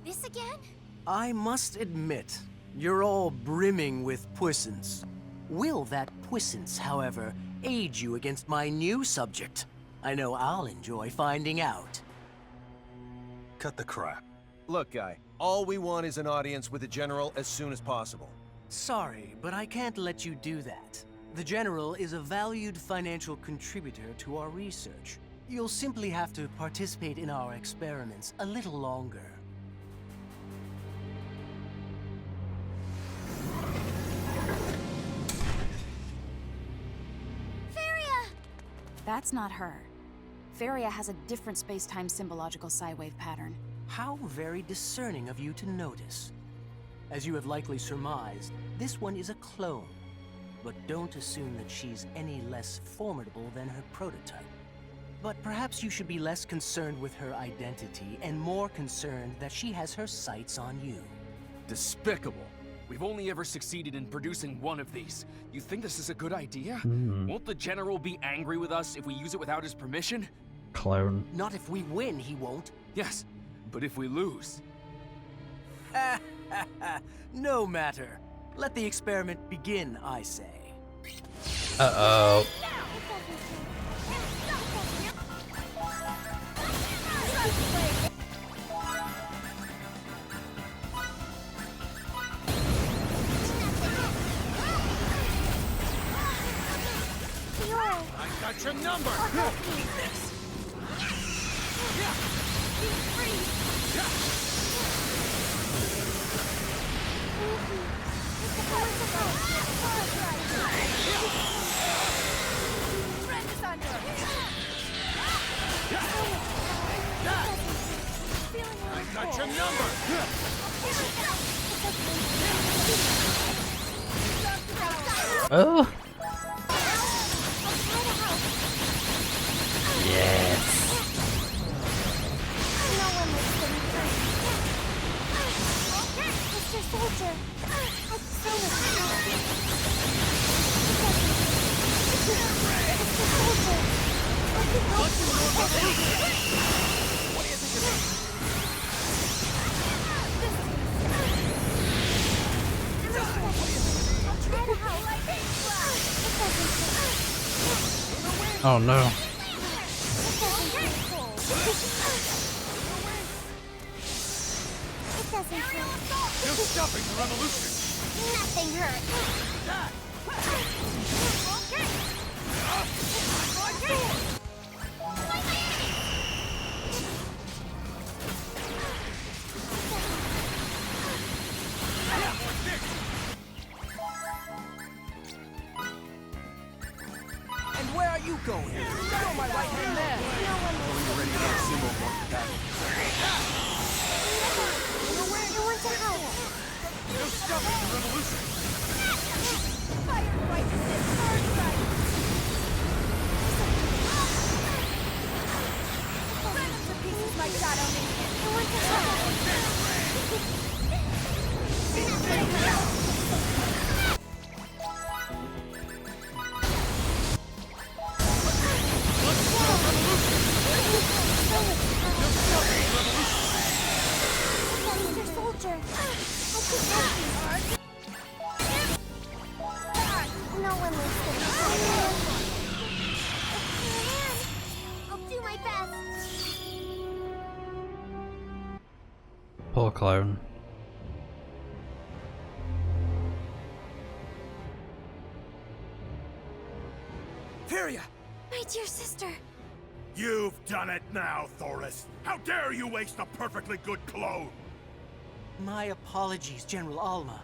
this again? I must admit, you're all brimming with puissance. Will that puissance, however, aid you against my new subject? I know I'll enjoy finding out. Cut the crap. Look, guy, all we want is an audience with the General as soon as possible. Sorry, but I can't let you do that. The General is a valued financial contributor to our research. You'll simply have to participate in our experiments a little longer. Faria! That's not her. Faria has a different space-time symbological psi wave pattern. How very discerning of you to notice. As you have likely surmised, this one is a clone. But don't assume that she's any less formidable than her prototype. But perhaps you should be less concerned with her identity and more concerned that she has her sights on you. Despicable. We've only ever succeeded in producing one of these. You think this is a good idea? Won't the General be angry with us if we use it without his permission? Clone. Not if we win, he won't. Yes, but if we lose... No matter. Let the experiment begin, I say. Uh-oh. I got your number! I got your number! Oh. Yes. No one looks to me first. Mr. Soldier, I'm so much Mr. Soldier, I can help you. What do you think of me? I'll try to help. Oh no. No stopping the revolution! Nothing hurt. And where are you going? You're my right-hand man. You want to help? No stopping the revolution! Firefight this hard right. Random to pieces my shadow minion. You want to Mr. Soldier, I can help you. No one lives to me. I'll do my best. Poor clone. Firia! My dear sister. You've done it now, Thoris! How dare you waste a perfectly good clone! My apologies, General Alma.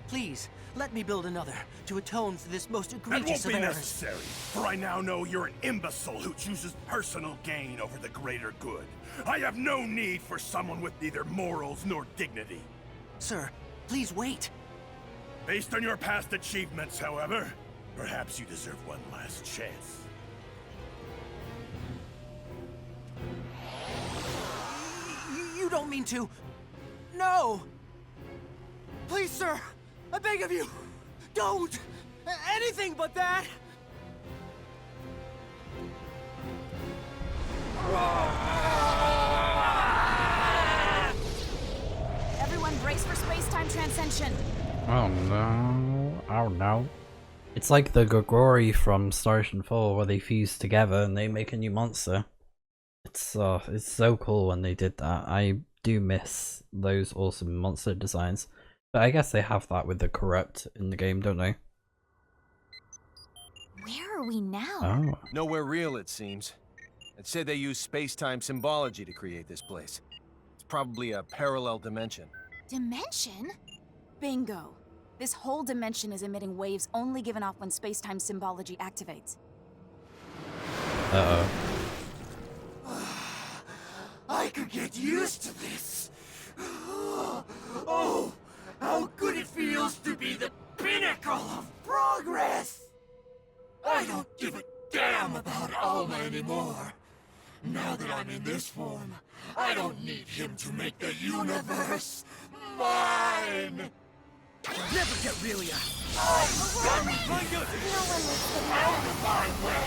Please, let me build another to atone for this most That egregious won't of be errors. necessary, for I now know you're an imbecile who chooses personal gain over the greater good. I have no need for someone with neither morals nor dignity. Sir, please wait. Based on your past achievements, however, perhaps you deserve one last chance. You don't mean to... No! Please, sir! I beg of you! Don't! Anything but that! Everyone brace for space-time transcension. Oh no. Oh no. It's like the Gogori from Star Ocean 4 where they fuse together and they make a new monster. It's so cool when they did that. I do miss those awesome monster designs. But I guess they have that with the Corrupt in the game, don't they? Where are we now? Oh. Nowhere real, it seems. I'd say they use space-time symbology to create this place. It's probably a parallel dimension. Dimension? Bingo. This whole dimension is emitting waves only given off when space-time symbology activates. Uh-oh. I could get used to this. Oh, how good it feels to be the pinnacle of progress! I don't give a damn about Alma anymore. Now that I'm in this form, I don't need him to make the universe mine! Never get really out. I'm done with my duty! Out of my way!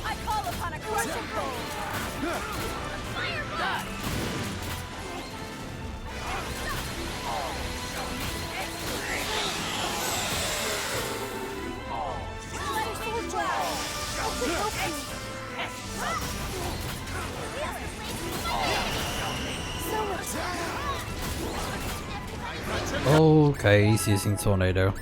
I call upon a crushing blow! Fireball! Okay, he's using Tornado.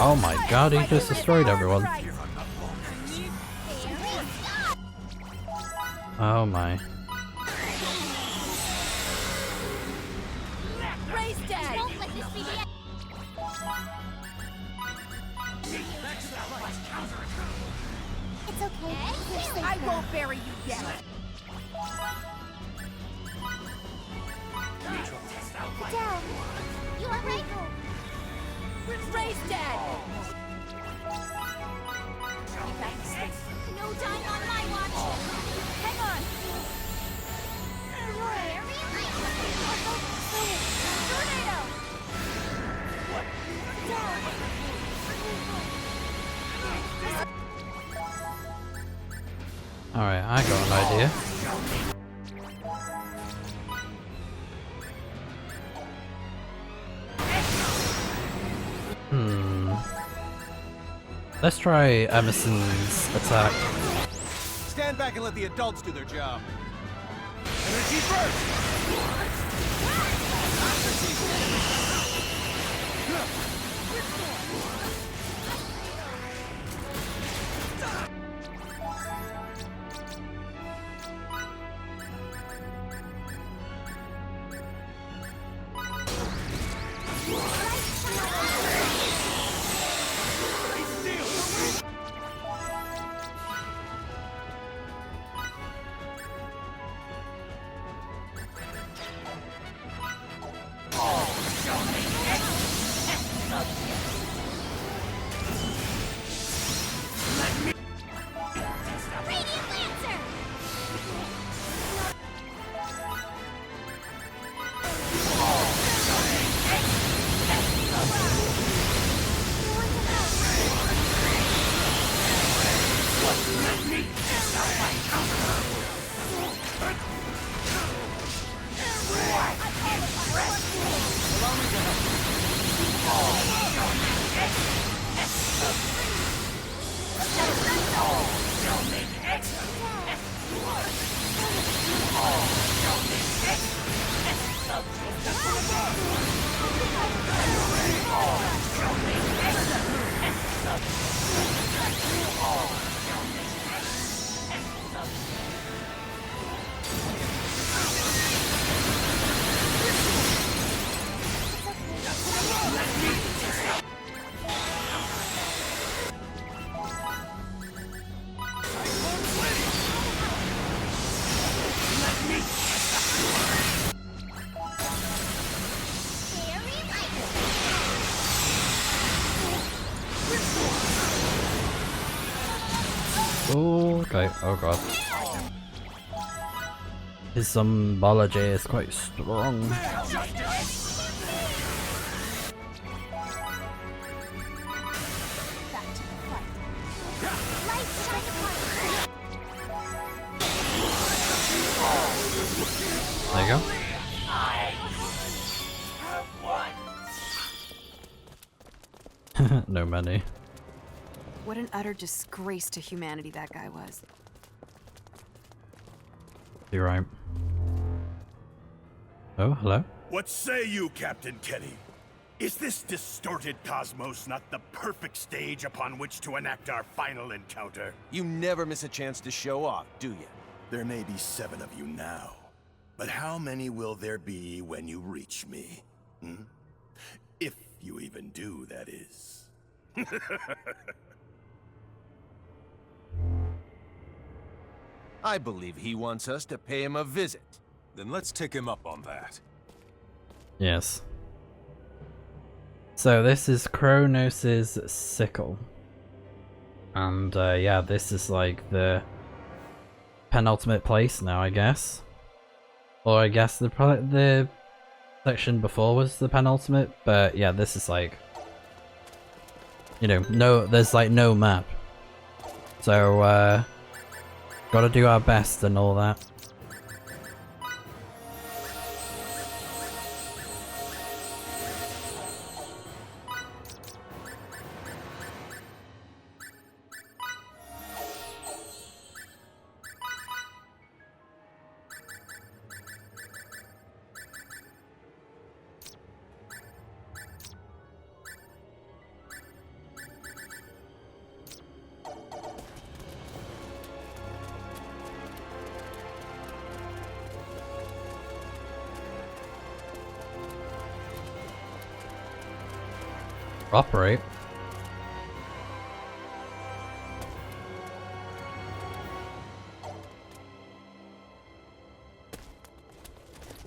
Oh my god, he just destroyed everyone. Oh my. It's okay. I won't bury you yet. Get down. You are right. Ray's dead. No dying on my watch. Hang on. Tornado. Alright, I got an idea. Let's try Emerson's attack. Stand back and let the adults do their job. Energy first! Okay, oh god. His symbology is quite strong. There you go. No money. What an utter disgrace to humanity that guy was. You're right. Oh, hello? What say you, Captain Kenny? Is this distorted cosmos not the perfect stage upon which to enact our final encounter? You never miss a chance to show off, do you? There may be 7 of you now, but how many will there be when you reach me? Hmm? If you even do, that is. I believe he wants us to pay him a visit. Then let's take him up on that. Yes. So this is Kronos' sickle. And yeah, this is like the penultimate place now, I guess. Or I guess the section before was the penultimate, but yeah, this is like, you know, there's like no map. So gotta do our best and all that. Operate.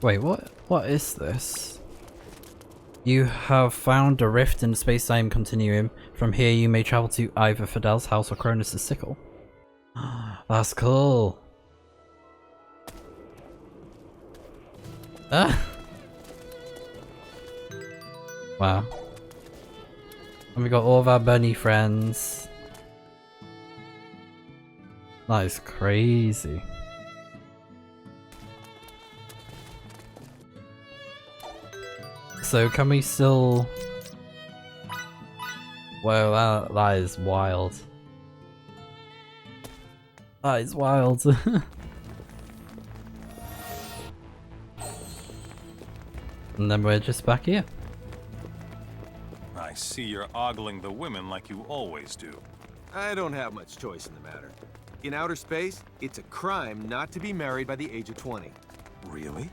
Wait, what is this? You have found a rift in the space-time continuum. From here you may travel to either Fidel's house or Kronos' sickle. That's cool. Ah. Wow. And we got all of our bunny friends. That is crazy. So can we still... Whoa, that is wild. That is wild. And then we're just back here. I see you're ogling the women like you always do. I don't have much choice in the matter. In outer space, it's a crime not to be married by the age of 20. Really?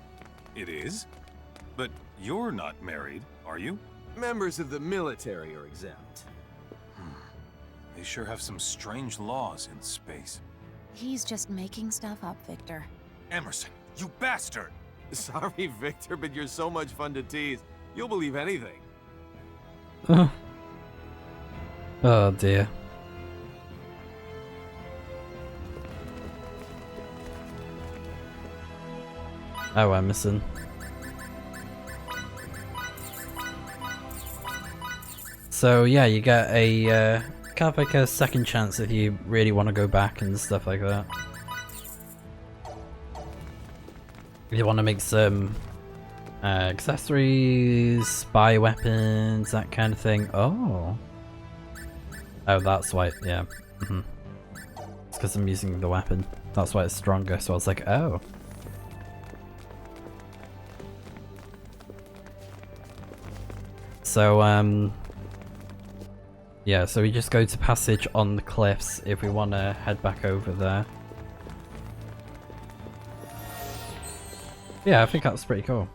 It is? But you're not married, are you? Members of the military are exempt. They sure have some strange laws in space. He's just making stuff up, Victor. Emerson, you bastard! Sorry, Victor, but you're so much fun to tease. You'll believe anything. Oh dear. Oh, Emerson. So yeah, you get a kind of like a second chance if you really want to go back and stuff like that. If you want to make some accessories, spy weapons, that kind of thing. Oh. Oh, that's why, yeah. It's because I'm using the weapon. That's why it's stronger, so I was like, oh. So, yeah, so we just go to passage on the cliffs if we want to head back over there. Yeah, I think that's pretty cool.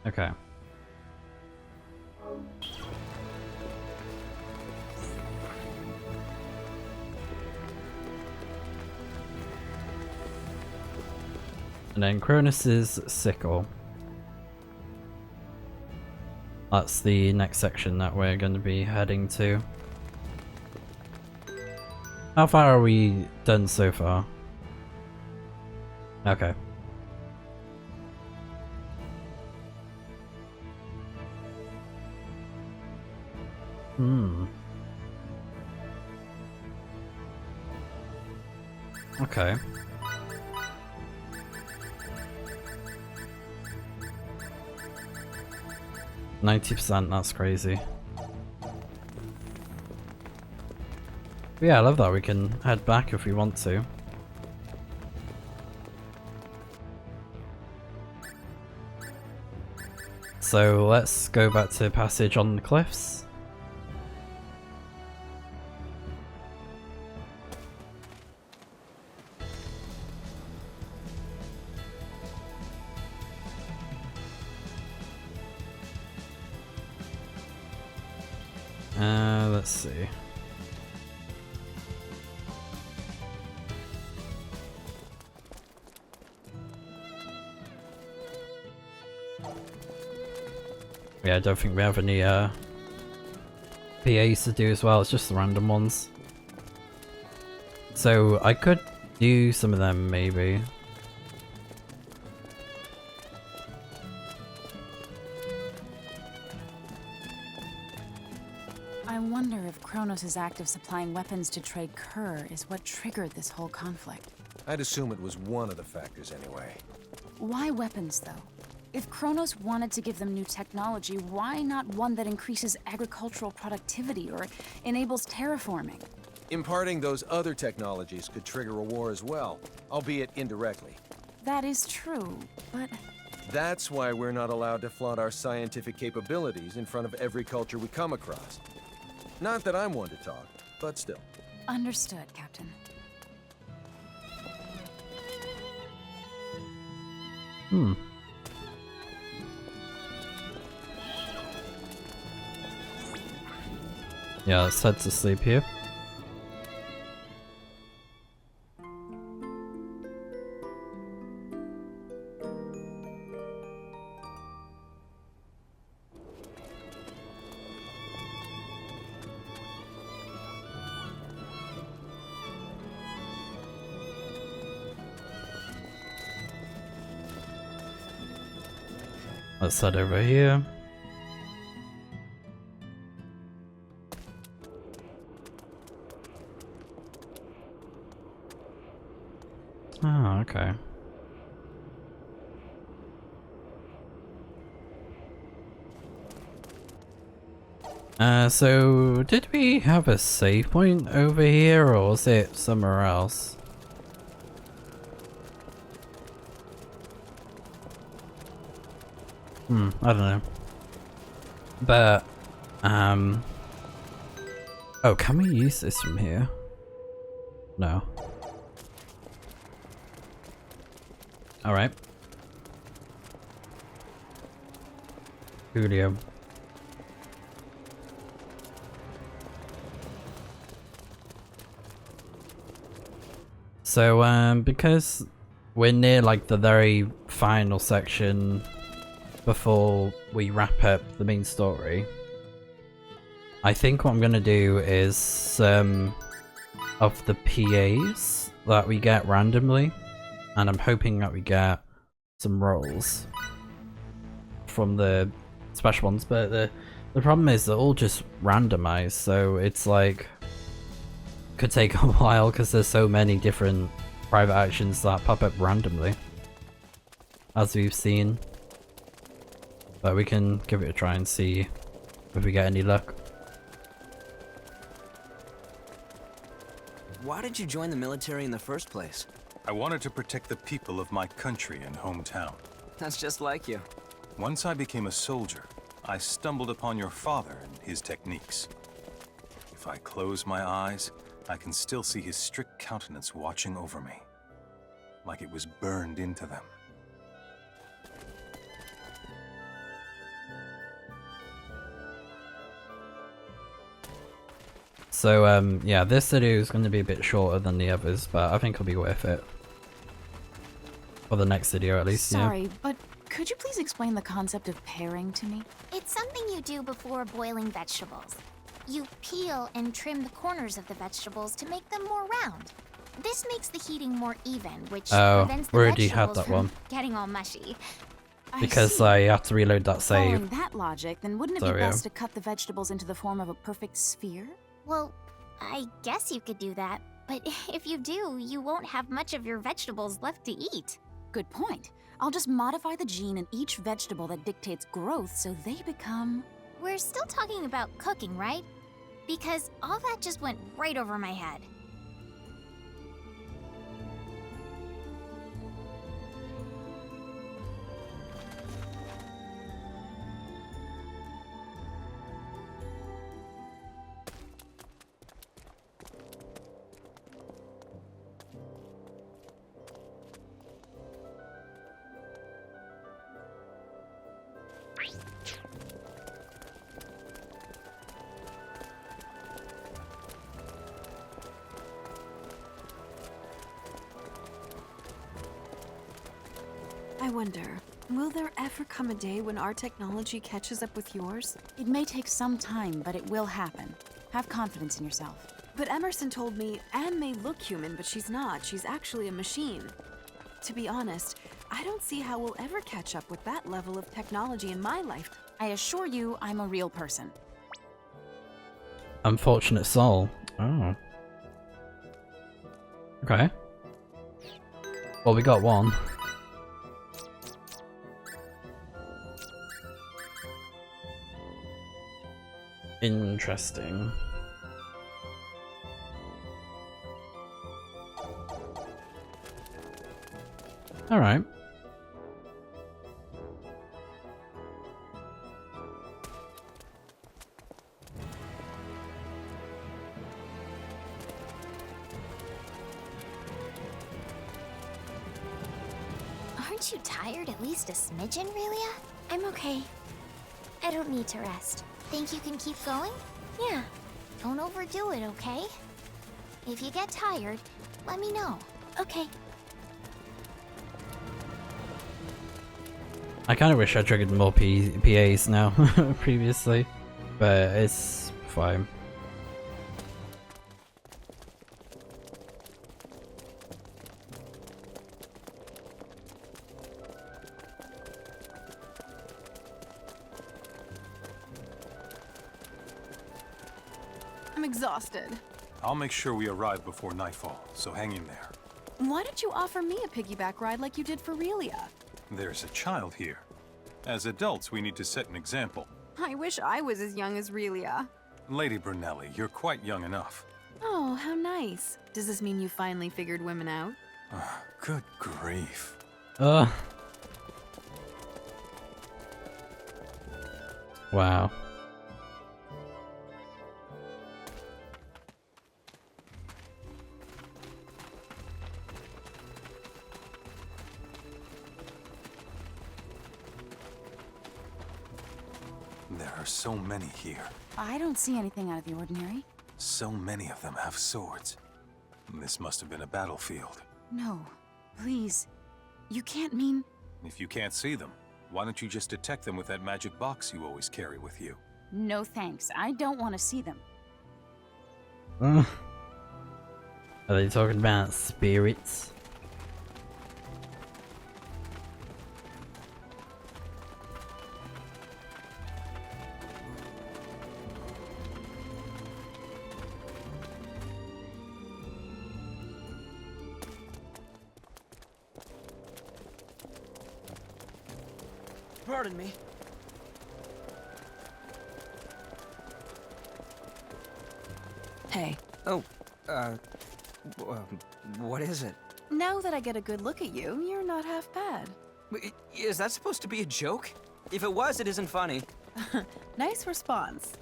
Okay. And then Kronos' sickle. That's the next section that we're going to be heading to. How far are we done so far? Okay. Okay. %, that's crazy. But yeah, I love that we can head back if we want to. So let's go back to passage on the cliffs. Let's see. Yeah, I don't think we have any PAs to do as well, it's just the random ones. So I could do some of them maybe. I wonder if Kronos' act of supplying weapons to trade Kerr is what triggered this whole conflict. I'd assume it was one of the factors anyway. Why weapons, though? If Kronos wanted to give them new technology, why not one that increases agricultural productivity or enables terraforming? Imparting those other technologies could trigger a war as well, albeit indirectly. That is true, but... That's why we're not allowed to flaunt our scientific capabilities in front of every culture we come across. Not that I'm one to talk, but still. Understood, Captain. Yeah, let's head to sleep here. Let's head over here. Oh, okay. So did we have a save point over here or was it somewhere else? I don't know. But, oh, can we use this from here? No. Alright. Julio. So, because we're near like the very final section before we wrap up the main story, I think what I'm gonna do is of the PAs that we get randomly, and I'm hoping that we get some rolls from the special ones, but the problem is they're all just randomized, so it's like could take a while because there's so many different private actions that pop up randomly, as we've seen. But we can give it a try and see if we get any luck. Why did you join the military in the first place? I wanted to protect the people of my country and hometown. That's just like you. Once I became a soldier, I stumbled upon your father and his techniques. If I close my eyes, I can still see his strict countenance watching over me, like it was burned into them. So yeah, this video is going to be a bit shorter than the others, but I think it'll be worth it. For the next video at least, Sorry, but could you please explain the concept of pairing to me? It's something you do before boiling vegetables. You peel and trim the corners of the vegetables to make them more round. This makes the heating more even, which prevents the already had vegetables that from one. getting all mushy. Because I have to reload that save. Following that logic, then wouldn't it be best to cut the vegetables into the form of a perfect sphere? Well, I guess you could do that, But if you do, you won't have much of your vegetables left to eat. Good point. I'll just modify the gene in each vegetable that dictates growth so they become... We're still talking about cooking, right? Because all that just went right over my head. I wonder, will there ever come a day when our technology catches up with yours? It may take some time, but it will happen. Have confidence in yourself. But Emerson told me Anne may look human, but she's not. She's actually a machine. To be honest, I don't see how we'll ever catch up with that level of technology in my life. I assure you, I'm a real person. Unfortunate soul. Oh. Okay. Well, we got one. Interesting. All right. Aren't you tired at least a smidgen, Relia? I'm okay. I don't need to rest. Think you can keep going? Yeah. Don't overdo it, okay? If you get tired, let me know. Okay. I kind of wish I triggered more PAs now previously, but it's fine. I'm exhausted. I'll make sure we arrive before nightfall, so hang in there. Why don't you offer me a piggyback ride like you did for Relia? There's a child here. As adults, we need to set an example. I wish I was as young as Relia. Lady Brunelli, you're quite young enough. Oh, how nice. Does this mean you finally figured women out? Good grief. Wow. There are so many here. I don't see anything out of the ordinary. So many of them have swords. This must have been a battlefield. No, please. You can't mean... If you can't see them, why don't you just detect them with that magic box you always carry with you? No thanks. I don't want to see them. Are they talking about spirits? Pardon me. Hey. Oh, what is it? Now that I get a good look at you, you're not half bad. Is that supposed to be a joke? If it was, it isn't funny. Nice response.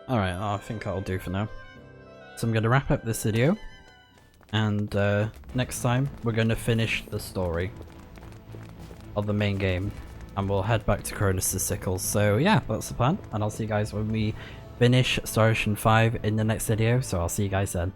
Alright, I think that'll do for now. So I'm going to wrap up this video. And next time, we're going to finish the story of the main game. And we'll head back to Cronus' Sickles. So yeah, that's the plan. And I'll see you guys when we finish Star Ocean 5 in the next video. So I'll see you guys then.